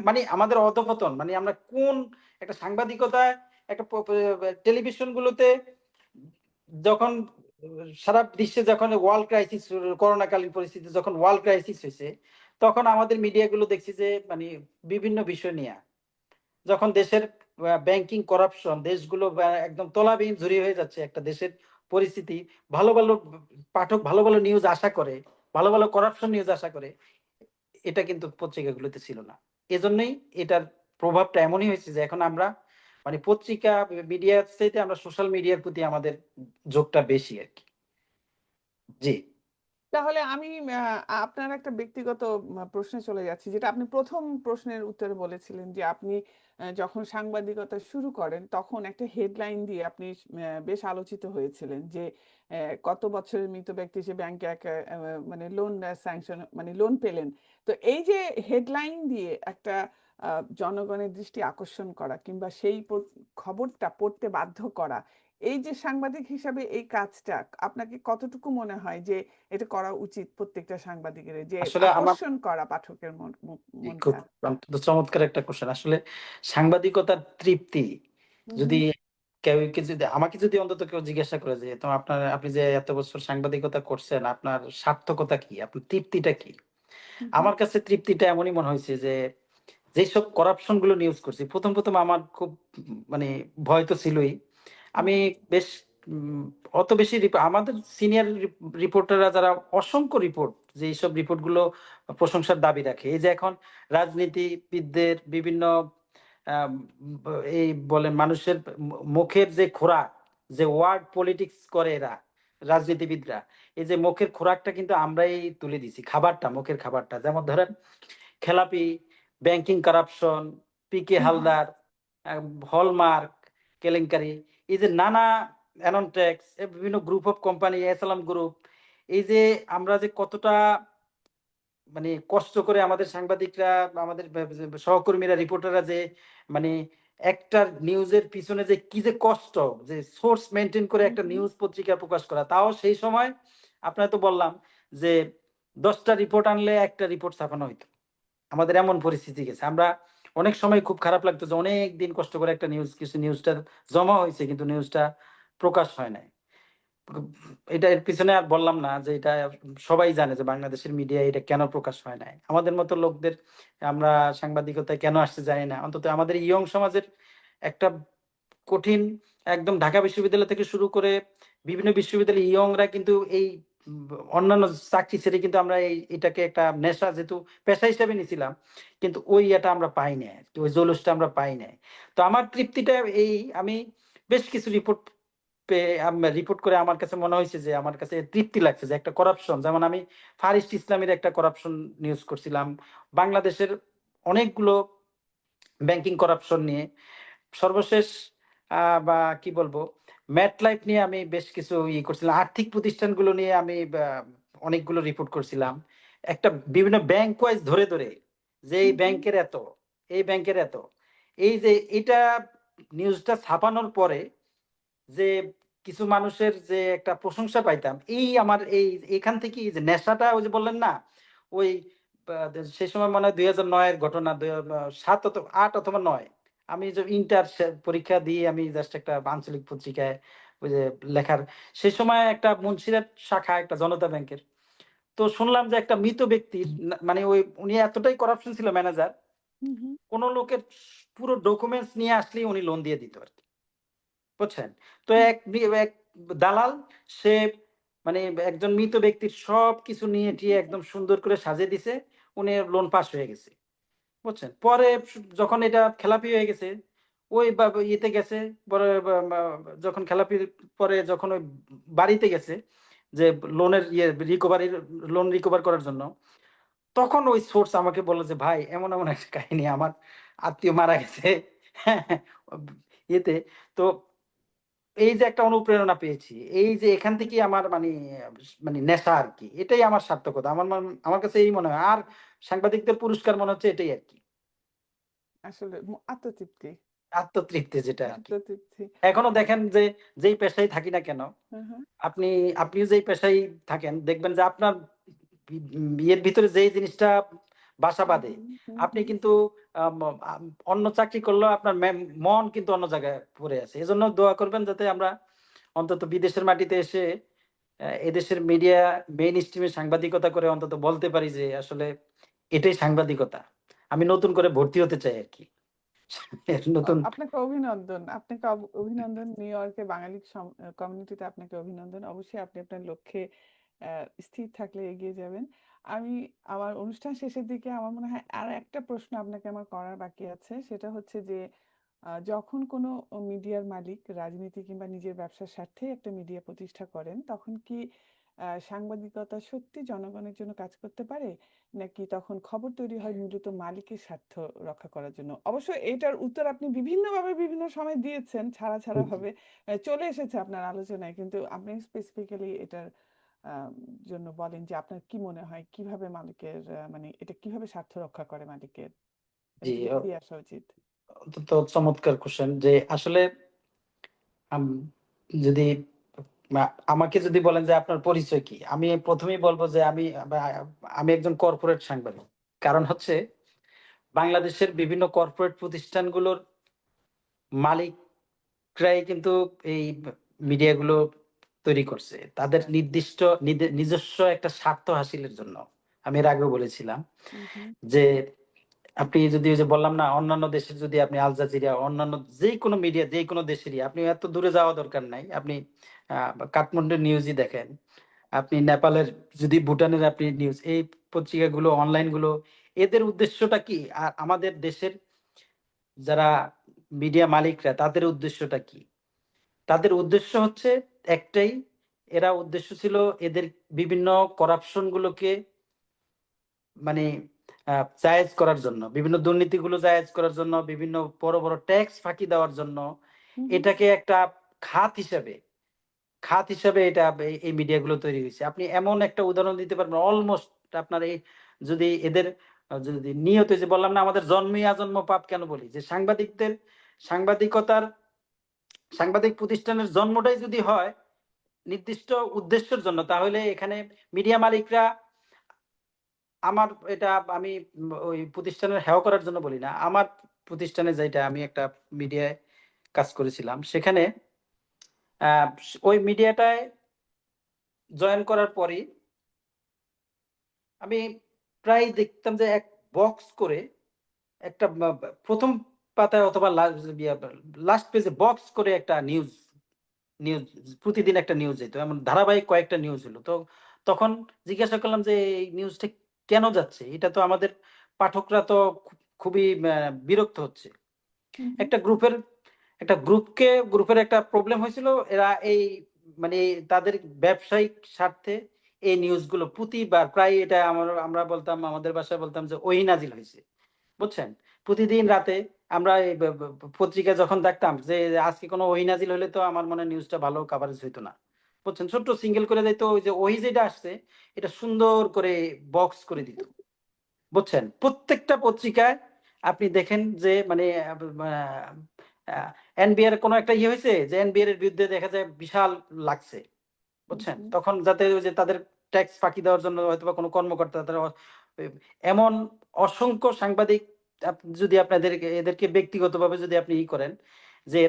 মানে আমাদের অধঃপতন, মানে আমরা কোন একটা সাংবাদিকতায় একটা টেলিভিশন গুলোতে যখন সারা বিশ্বে যখন ওয়ার্ল্ড ক্রাইসিস, করোনাকালীন পরিস্থিতি যখন ওয়ার্ল্ড ক্রাইসিস হইছে, তখন আমাদের মিডিয়া গুলো দেখছি যে মানে বিভিন্ন বিষয় নিয়া। যখন দেশের ব্যাংকিং করাপশন, দেশগুলো একদম তলাবিহীন ঝুরি হয়ে যাচ্ছে, একটা দেশের পরিস্থিতি, ভালো পাঠক ভালো নিউজ আশা করে, ভালো করাপশন নিউজ আশা করে। এটা কিন্তু পত্রিকাগুলোতে ছিল না। এজন্যই এটার প্রভাবটা এমনই হয়েছে যে এখন আমরা মানে পত্রিকা, মিডিয়ার চাইতে আমরা সোশ্যাল মিডিয়ার প্রতি আমাদের ঝোঁকটা বেশি আরকি। জি। তাহলে আমি আপনার একটা ব্যক্তিগত প্রশ্নে চলে যাচ্ছি। যেটা আপনি ১ম প্রশ্নের উত্তরে বলেছিলেন যে আপনি যখন সাংবাদিকতা শুরু করেন তখন একটা হেডলাইন দিয়ে আপনি বেশ আলোচিত হয়েছিলেন যে কত বছরের মৃত ব্যক্তি সে ব্যাংকে এক মানে লোন স্যাংশন মানে লোন পেলেন। তো এই যে হেডলাইন দিয়ে একটা জনগণের দৃষ্টি আকর্ষণ করা কিংবা সেই খবরটা পড়তে বাধ্য করা, এই যে সাংবাদিক হিসাবে এই কাজটা আপনাকে কতটুকু মনে হয় যে এটা করা উচিত প্রত্যেকটা সাংবাদিকের, যে আসলে আমার আকর্ষণ করা পাঠকের খুব মনটা? অত্যন্ত চমৎকার একটা কোয়েশ্চেন। আসলে সাংবাদিকতার তৃপ্তি হুম, যদি হুম, আমাকে যদি অন্তত কেউ জিজ্ঞাসা করে যে তো আপনি যে এত বছর সাংবাদিকতা করছেন, আপনার সার্থকতা কি? আপনার তৃপ্তিটা কি? হুম, হুম, আমার কাছে তৃপ্তিটা এমনই মনে হয়েছে যে যেসব করাপশন গুলো নিউজ করছি, ১ম আমার খুব মানে ভয় তো ছিলই। হুম, আমি বেশ অত বেশি আমাদের সিনিয়র রিপোর্টাররা যারা অসংখ্য রিপোর্ট, যে এইসব রিপোর্ট গুলো প্রশংসার দাবি রাখে। এই যে এখন রাজনীতিবিদদের বিভিন্ন আম ব এই বলেন মানুষের মুখের যে খোরাক, যে ওয়ার্ড পলিটিক্স করে এরা, রাজনীতিবিদরা। এই যে মুখের খোরাকটা কিন্তু আমরাই তুলে দিছি। খাবারটা, মুখের খাবারটা। যেমন ধরেন খেলাপি, ব্যাংকিং কারাপশন, পিকে হুম, হুম, হালদার, আ হলমার্ক কেলেঙ্কারি, এই যে নানা অ্যাননটেক্স, বিভিন্ন গ্রুপ অফ কোম্পানি, এসালাম গ্রুপ, এই যে আমরা যে কতটা মানে কষ্ট করে আমাদের সাংবাদিকরা, আমাদের সহকর্মীরা, রিপোর্টাররা যে মানে একটা নিউজের পিছনে যে কি যে কষ্ট, যে সোর্স মেইনটেইন করে হুম, একটা হুম, নিউজ পত্রিকা প্রকাশ করা। তাও সেই সময় আপনার তো বললাম যে ১০ টা রিপোর্ট আনলে ১ টা রিপোর্ট ছাপানো হইতো। আমাদের এমন পরিস্থিতি গেছে। আমরা অনেক সময় খুব খারাপ লাগতো যে অনেকদিন কষ্ট করে একটা নিউজটা জমা হইছে কিন্তু নিউজটা প্রকাশ হয় নাই। এটা এর পিছনে আর বললাম না যে এটা সবাই জানে যে বাংলাদেশের মিডিয়ায় এটা কেন প্রকাশ হয় নাই। আমাদের মতো লোকদের আমরা সাংবাদিকতায় কেন আসছে জানি না। অন্তত আমাদের ইয়ং সমাজের একটা কঠিন, একদম ঢাকা বিশ্ববিদ্যালয় থেকে শুরু করে বিভিন্ন বিশ্ববিদ্যালয়ের ইয়ংরা কিন্তু এই উম অন্যান্য চাকরি ছেড়ে কিন্তু আমরা এটাকে একটা নেশা, যেহেতু পেশা হিসেবে নিছিলাম। কিন্তু ওই ইয়েটা আমরা পাই নাই আরকি। ওই জৌলুসটা আমরা পাই নাই। তো আমার তৃপ্তিটা আমি বেশ কিছু রিপোর্ট করে আমার কাছে মনে হইছে যে আমার কাছে তৃপ্তি লাগছে যে একটা করাপশন, যেমন আমি ফারিস্ট ইসলামের একটা করাপশন নিউজ করছিলাম। বাংলাদেশের অনেকগুলো ব্যাংকিং করাপশন নিয়ে। সর্বশেষ বা কি বলবো, MetLife নিয়ে আমি বেশ কিছু করছিলাম। আর্থিক প্রতিষ্ঠানগুলো নিয়ে আমি অনেকগুলো রিপোর্ট করছিলাম। একটা বিভিন্ন ব্যাংক ওয়াইজ ধরে যে এই হুম, হুম, ব্যাংকের এত, এই ব্যাংকের এত। এই যে এটা নিউজটা ছাপানোর পরে যে কিছু মানুষের যে একটা প্রশংসা পাইতাম, আমার এখান থেকেই যে নেশাটা, ওই যে বললেন না? ওই সেই সময় মনে হয় ২০০৯ এর ঘটনা, ৭ ৮ অথবা ৯। আমি যে ইন্টার পরীক্ষা দিয়ে আমি জাস্ট একটা আঞ্চলিক পত্রিকায় ওই যে লেখার, সেই সময় একটা মুন্সিরাট শাখা একটা জনতা ব্যাংকের। তো শুনলাম যে একটা মৃত ব্যক্তির মানে উনি এতটাই করাপশন ছিল ম্যানেজার, হুম, হুম, কোন লোকের পুরো ডকুমেন্টস নিয়ে আসলেই উনি লোন দিয়ে দিত আরকি। বুঝছেন? তো হুম, এক দালাল, সে মানে একজন মৃত ব্যক্তির সবকিছু নিয়ে টিয়ে একদম সুন্দর করে সাজিয়ে দিছে। উনি লোন পাস হয়ে গেছে। বুঝছেন? পরে যখন এটা খেলাপি হয়ে গেছে, ওই ইয়েতে গেছে, পরে বা মা যখন খেলাপির পরে যখন ওই বাড়িতে গেছে, যে লোনের রিকভারির লোন রিকভার করার জন্য, তখন ওই সোর্স আমাকে বলল যে, "ভাই এমন একটা কাহিনী আমার আত্মীয় মারা গেছে।" হ্যাঁ, হ্যাঁ, ইয়েতে তো এই যে একটা অনুপ্রেরণা পেয়েছি, এই যে এখান থেকেই আমার মানে নেশা আরকি। এটাই আমার সার্থকতা। আমার কাছে এই মনে হয়। আর সাংবাদিকদের পুরস্কার মনে হচ্ছে এটাই আরকি। আসলে আত্মতৃপ্তি, আত্মতৃপ্তি যেটা আরকি। আত্মতৃপ্তি। এখনো আ দেখেন যে যেই পেশায় থাকি না কেন, হ্যাঁ, হ্যাঁ। আপনিও যেই পেশায় থাকেন দেখবেন যে আপনার ইয়ের ভিতরে যেই জিনিসটা বাসা হুম, বাঁধে, হুম, হুম, আপনি হুম। কিন্তু আম আম অন্য চাকরি করলেও আপনার মন কিন্তু অন্য জায়গায় পড়ে আছে। এজন্য দোয়া করবেন যাতে আমরা অন্তত বিদেশের মাটিতে এসে এদেশের মিডিয়া মেইন স্ট্রিম এ সাংবাদিকতা করে অন্তত বলতে পারি যে আসলে এটাই সাংবাদিকতা। আমি নতুন করে ভর্তি হতে চাই আরকি। নতুন আপনাকে অভিনন্দন। আপনাকে অভিনন্দন। নিউ ইয়র্কে বাঙালি কমিউনিটিতে আপনাকে অভিনন্দন। অবশ্যই আপনি আপনার লক্ষ্যে অ্যা স্থির থাকলে এগিয়ে যাবেন। আমি আমার অনুষ্ঠান শেষের দিকে আমার মনে হয় আর একটা প্রশ্ন আপনাকে আমার করার বাকি আছে। সেটা হচ্ছে যে যখন কোনো মিডিয়ার মালিক রাজনীতি কিংবা নিজের ব্যবসার স্বার্থে একটা মিডিয়া প্রতিষ্ঠা করেন, তখন কি সাংবাদিকতা সত্যি জনগণের জন্য কাজ করতে পারে? নাকি তখন খবর তৈরি হয় মূলত মালিকের স্বার্থ রক্ষা করার জন্য? অবশ্য এটার উত্তর আপনি বিভিন্নভাবে বিভিন্ন সময় দিয়েছেন, ছাড়া ভাবে চলে এসেছে আপনার আলোচনায়। কিন্তু আপনি স্পেসিফিক্যালি এটার আম জন্য বলেন যে আপনার কি মনে হয় কিভাবে মালিকের মানে এটা কিভাবে স্বার্থ রক্ষা করে মালিকের? জি, এটা কিভাবে এগিয়ে আসা উচিত? অত্যন্ত চমৎকার কোয়েশ্চেন যে আসলে আম যদি মা আমাকে যদি বলেন যে আপনার পরিচয় কি? আমি ১ম এই বলব যে আমি একজন কর্পোরেট সাংবাদিক। কারণ হচ্ছে বাংলাদেশের বিভিন্ন কর্পোরেট প্রতিষ্ঠানগুলোর মালিকরাই কিন্তু এই মিডিয়াগুলো তৈরি করছে। তাদের রাইট। নির্দিষ্ট নিজস্ব একটা স্বার্থ হাসিলের জন্য। আমি এর আগেও বলেছিলাম হুম, হুম, যে আপনি যদি ওই যে বললাম না, অন্যান্য দেশের যদি আপনি আল জাজিরা, অন্যান্য যেকোনো মিডিয়া যেকোনো দেশেরই আপনি এত দূরে যাওয়া দরকার নাই। আপনি আ কাঠমান্ডুর নিউজই দেখেন। আপনি নেপালের যদি ভুটানের আপনি নিউজ এই পত্রিকাগুলো অনলাইন গুলো এদের উদ্দেশ্যটা কি? আর আমাদের দেশের যারা মিডিয়া মালিকরা তাদের উদ্দেশ্যটা কি? তাদের উদ্দেশ্য হচ্ছে একটাই, এরা উদ্দেশ্য ছিল এদের বিভিন্ন করাপশন গুলোকে মানে আ জায়েজ করার জন্য, বিভিন্ন দুর্নীতিগুলো জায়েজ করার জন্য, বিভিন্ন বড় ট্যাক্স ফাঁকি দেওয়ার জন্য, হুম, হুম, এটাকে একটা খাত হিসাবে খাত হিসাবে এটা এই মিডিয়াগুলো তৈরি হইছে। আপনি এমন একটা উদাহরণ দিতে পারবেন অলমোস্ট আপনার যদি এদের যদি নিয়ত যে বললাম না আমাদের জন্মেই আজন্ম পাপ কেন বলি? যে সাংবাদিকতার সাংবাদিক প্রতিষ্ঠানের জন্মটাই যদি হয় নির্দিষ্ট উদ্দেশ্যের জন্য তাহলে এখানে মিডিয়া মালিকরা আমার এটা আমি ওই প্রতিষ্ঠানের হেয় করার জন্য বলি না। আমার প্রতিষ্ঠানে যেটা আমি একটা মিডিয়ায় কাজ করেছিলাম। সেখানে আ ওই মিডিয়াটায় জয়েন করার পরেই আমি প্রায় দেখতাম যে এক বক্স করে একটা ১ম পাতায় অথবা লাস্ট পেজে বক্স করে একটা নিউজ নিউজ প্রতিদিন একটা নিউজ যেত। এমন ধারাবাহিক কয়েকটা নিউজ হলো। তো তখন জিজ্ঞাসা করলাম যে, "এই নিউজটা কেন যাচ্ছে? এটা তো আমাদের পাঠকরা তো খুবই বিরক্ত হচ্ছে।" হুম, হুম, একটা গ্রুপের একটা প্রবলেম হয়েছিল। এরা মানে তাদের ব্যবসায়িক স্বার্থে এই নিউজগুলো প্রতিবার প্রায় এটা আমরা বলতাম আমাদের ভাষায় বলতাম যে ওহী-নাজিল হইছে। বুঝছেন? প্রতিদিন রাতে আমরা এই ব ব পত্রিকা যখন দেখতাম যে আজকে কোনো ওহী-নাজিল হইলে তো আমার মনে হয় নিউজটা ভালো কভারেজ হইত না। বুঝছেন? ছোট্ট সিঙ্গেল করে যাইতো ওই যে ওহী যেটা আসছে এটা সুন্দর করে বক্স করে দিত। বুঝছেন? প্রত্যেকটা পত্রিকায় আপনি দেখেন যে মানে আ এনবিআর এর কোনো একটা ইয়ে হইছে যে এনবিআর এর বিরুদ্ধে দেখা যায় বিশাল লাগছে। হুম, বুঝছেন? হুম, তখন যাতে ওই যে তাদের ট্যাক্স ফাঁকি দেওয়ার জন্য হয়তোবা কোনো কর্মকর্তা তারা এ এমন অসংখ্য সাংবাদিক যদি এদেরকে ব্যক্তিগতভাবে যদি আপনি করেন যে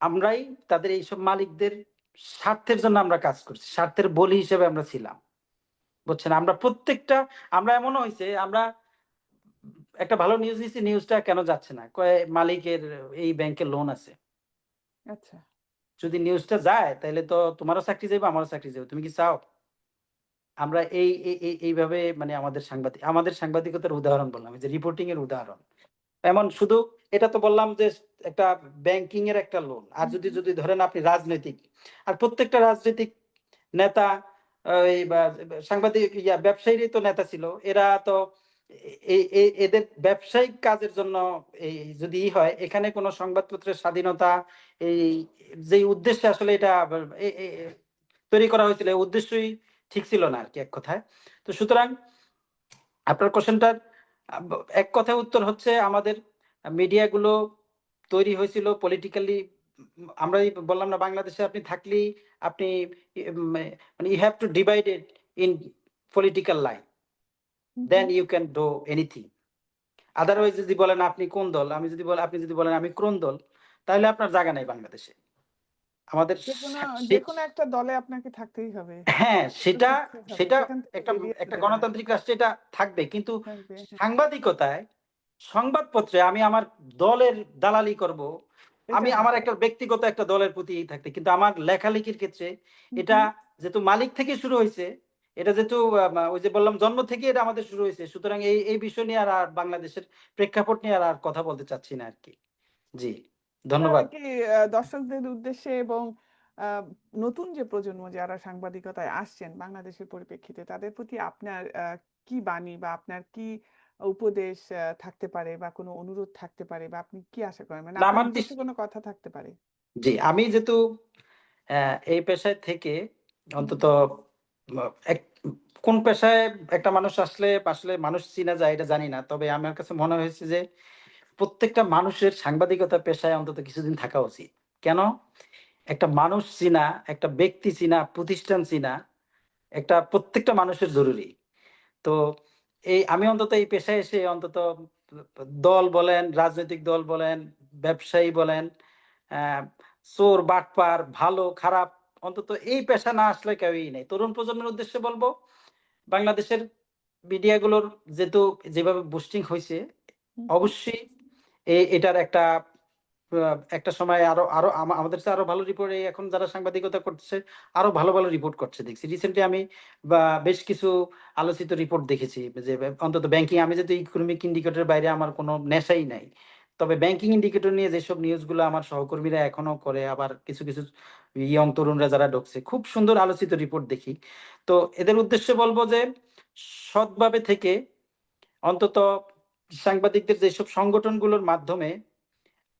আমরাই তাদের এইসব মালিকদের স্বার্থের জন্য আমরা কাজ করছি। স্বার্থের বলি হিসেবে আমরা ছিলাম। বুঝছেন? আমরা এমনও হইছে আমরা একটা ভালো নিউজ দিছি, নিউজটা কেন যাচ্ছে না? কয় মালিকের এই ব্যাংকে লোন আছে। আচ্ছা। যদি নিউজটা যায় তাইলে তো তোমারও চাকরি যাইবে, আমারও চাকরি যাবে। তুমি কি চাও? আমরা এইভাবে মানে আমাদের সাংবাদিকতার উদাহরণ বললাম। এই যে রিপোর্টিং এর উদাহরণ। এমন শুধু এটা তো বললাম যে একটা ব্যাংকিং এর একটা লোন। আর হুম, যদি হুম। যদি ধরেন আপনি রাজনৈতিক, আর প্রত্যেকটা রাজনৈতিক নেতা এই বা সাংবাদিক ব্যবসায়ীরই তো নেতা ছিল। এরা তো এদের ব্যবসায়িক কাজের জন্য এই যদি হয় এখানে কোনো সংবাদপত্রের স্বাধীনতা এই যেই উদ্দেশ্যে আসলে এটা এ এ এ তৈরি করা হয়েছিল এই উদ্দেশ্যই ঠিক ছিল না আরকি এক কথায়। তো সুতরাং আপনার কোয়েশ্চেনটার এক কথায় উত্তর হচ্ছে আমাদের মিডিয়াগুলো তৈরি হয়েছিল পলিটিক্যালি আমরা এই বললাম না বাংলাদেশে আপনি থাকলেই আপনি মানে you have to divided in political line hmm, then hmm. You can do anything. Otherwise যদি বলেন আপনি কোন দল, আপনি যদি বলেন আমি কোন দল, তাহলে আপনার জায়গা নাই বাংলাদেশে। আমাদের যেকোনো সে যেকোনো একটা দলে আপনাকে থাকতেই হবে। হ্যাঁ, তো সেটা থাকতেই হবে। সেটা সেখান থেকে একটা বেরিয়ে আসা একটা যাবে না। গণতান্ত্রিক রাষ্ট্রে এটা থাকবে। কিন্তু থাকবে, হ্যাঁ। সাংবাদিকতায়, সংবাদপত্রে আমি আমার দলের দালালি করব। এটা আমি না। আমার একটা ব্যক্তিগত একটা দলের প্রতি থাকতে। কিন্তু আমার লেখালেখির ক্ষেত্রে হুম, এটা হুম। যেহেতু মালিক থেকে শুরু হইছে, এটা যেহেতু ওই যে বললাম জন্ম থেকেই এটা আমাদের শুরু হইছে। সুতরাং এই বিষয় নিয়ে আর বাংলাদেশের প্রেক্ষাপট নিয়ে আর কথা বলতে চাচ্ছি না আরকি। জি, তাহলে ধন্যবাদ। কি দর্শকদের উদ্দেশ্যে এবং আ নতুন যে প্রজন্ম যারা সাংবাদিকতায় আসছেন বাংলাদেশের পরিপ্রেক্ষিতে তাদের প্রতি আপনার কি বাণী বা আপনার কি উপদেশ থাকতে পারে বা কোনো অনুরোধ থাকতে পারে বা আপনি কি আশা করেন? মানে না আপনার আমার নিজস্ব কোনো কথা থাকতে পারে? জি, আমি যেহেতু এই পেশায় থেকে হুম, অন্তত হুম। ম এক কোন পেশায় একটা মানুষ আসলে আসলে মানুষ চিনা যায় এটা জানি না। তবে আমার কাছে মনে হয়েছে যে প্রত্যেকটা মানুষের সাংবাদিকতা পেশায় অন্তত কিছুদিন থাকা উচিত। কেন? একটা মানুষ চিনা, একটা ব্যক্তি চিনা, প্রতিষ্ঠান চিনা একটা প্রত্যেকটা মানুষের জরুরি। তো আমি অন্তত এই পেশায় এসে অন্তত দল বলেন, রাজনৈতিক দল বলেন, ব্যবসায়ী বলেন, অ্যা চোর, বাটপার, ভালো, খারাপ অন্তত এই পেশা না আসলে কেউই নেই। তরুণ প্রজন্মের উদ্দেশ্যে বলব, বাংলাদেশের মিডিয়াগুলোর যেহেতু যেভাবে বুস্টিং হইছে, হুম, হুম। অবশ্যই এটার একটা সময় আরো আরো আমাদের চেয়ে আরো ভালো রিপোর্ট এখন যারা সাংবাদিকতা করতেছে, আরো ভালো রিপোর্ট করছে দেখছি। রিসেন্টলি আমি বেশ কিছু আলোচিত রিপোর্ট দেখেছি যে অন্তত ব্যাংকিং আমি যেহেতু ইকোনমিক ইন্ডিকেটর বাইরে আমার কোনো নেশাই নাই। তবে ব্যাংকিং ইন্ডিকেটর নিয়ে যেসব নিউজগুলো আমার সহকর্মীরা এখনো করে আবার কিছু ইয়ং তরুণরা যারা ঢুকছে, খুব সুন্দর আলোচিত রিপোর্ট দেখি। তো এদের উদ্দেশ্যে বলব যে সৎভাবে থেকে অন্তত সাংবাদিকদের যেসব সংগঠনগুলোর মাধ্যমে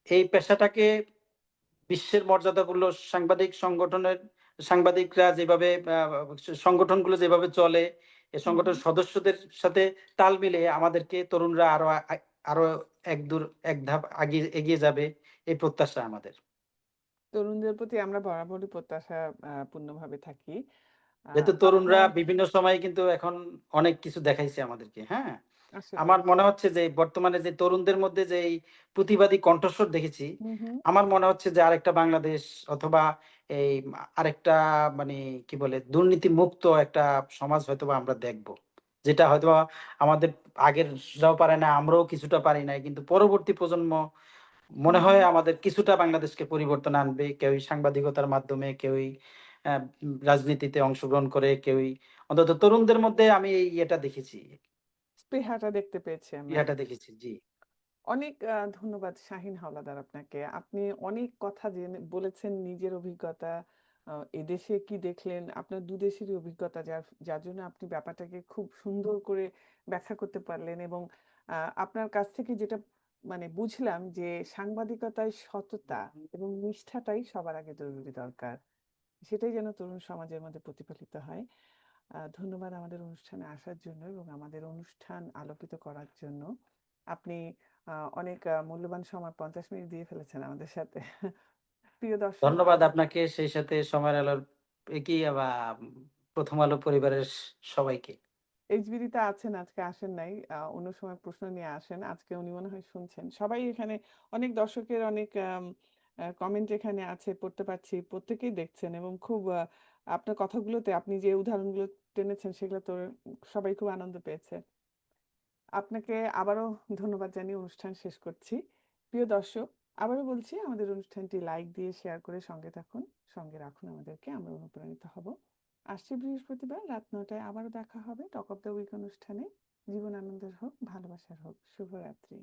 এই পেশাটাকে বিশ্বের মর্যাদাপূর্ণ সাংবাদিকরা যেভাবে সংগঠনগুলো যেভাবে চলে, এ হুম, হুম। সংগঠনের সদস্যদের সাথে তাল মিলিয়ে আমাদেরকে তরুণরা আরো এক ধাপ এগিয়ে যাবে এই প্রত্যাশা আমাদের। তরুণদের প্রতি আমরা বরাবরই প্রত্যাশা পূর্ণভাবে থাকি। আ যেহেতু তরুণরা আপনার বিভিন্ন সময়ে কিন্তু এখন অনেক কিছু দেখাইছে আমাদেরকে, হ্যাঁ? আসলেই। আমার মনে হচ্ছে যে বর্তমানে যে তরুণদের মধ্যে যে এই প্রতিবাদী কণ্ঠস্বর দেখেছি, হুম, হুম। আমার মনে হচ্ছে যে আরেকটা বাংলাদেশ অথবা এই আরেকটা মানে কি বলে দুর্নীতিমুক্ত একটা সমাজ হয়তোবা আমরা দেখব। যেটা হয়তোবা আমাদের আগেররাও পারে না, আমরাও কিছুটা পারি নাই। কিন্তু পরবর্তী প্রজন্ম হুম, মনে হুম। হয় আমাদের কিছুটা বাংলাদেশকে পরিবর্তন আনবে। কেউই সাংবাদিকতার মাধ্যমে, কেউই অ্যা রাজনীতিতে অংশগ্রহণ করে, কেউই অন্তত তরুণদের মধ্যে আমি এই ইয়েটা দেখেছি। স্পৃহাটা দেখতে পেয়েছি আমরা। ইহাটা দেখেছি। জি। অনেক ধন্যবাদ শাহীন হাওলাদার আপনাকে। আপনি অনেক কথা বলেছেন নিজের অভিজ্ঞতা, এদেশে কি দেখলেন, আপনার দুদেশেরই অভিজ্ঞতা যার যার জন্য আপনি ব্যাপারটাকে খুব সুন্দর করে ব্যাখ্যা করতে পারলেন এবং আপনার কাছ থেকে যেটা মানে বুঝলাম যে সাংবাদিকতায় সততা এবং নিষ্ঠাটাই সবার আগে জরুরি দরকার। সেটাই যেন তরুণ সমাজের মধ্যে প্রতিফলিত হয়। ধন্যবাদ আমাদের অনুষ্ঠানে আসার জন্য এবং আমাদের অনুষ্ঠান আলোকিত করার জন্য। আপনি অনেক মূল্যবান সময় ৫০ মিনিট দিয়ে ফেলেছেন আমাদের সাথে। প্রিয় দর্শক ধন্যবাদ আপনাকে সেই সাথে সময়ের আলোর কি প্রথম আলো পরিবারের সবাইকে। এইচবিডি তে আছেন, আজকে আসেন নাই। অন্য সময় প্রশ্ন নিয়ে আসেন। আজকে উনি মনে হয় শুনছেন। সবাই এখানে অনেক দর্শকের অনেক আম আ কমেন্ট এখানে আছে পড়তে পারছি। প্রত্যেকেই দেখছেন এবং খুব আপনার কথাগুলোতে আপনি যে উদাহরণগুলো টেনেছেন সেগুলো তো সবাই খুব আনন্দ পেয়েছে। আপনাকে আবারও ধন্যবাদ জানিয়ে অনুষ্ঠান শেষ করছি। প্রিয় দর্শক, আবারও বলছি, আমাদের অনুষ্ঠানটি লাইক দিয়ে শেয়ার করে সঙ্গে থাকুন, সঙ্গে রাখুন আমাদেরকে, আমরা অনুপ্রাণিত হব। আসছে বৃহস্পতিবার রাত 9টায় আবারও দেখা হবে টক অফ দ্য উইক অনুষ্ঠানে। জীবন আনন্দের হোক, ভালোবাসার হোক। শুভরাত্রি।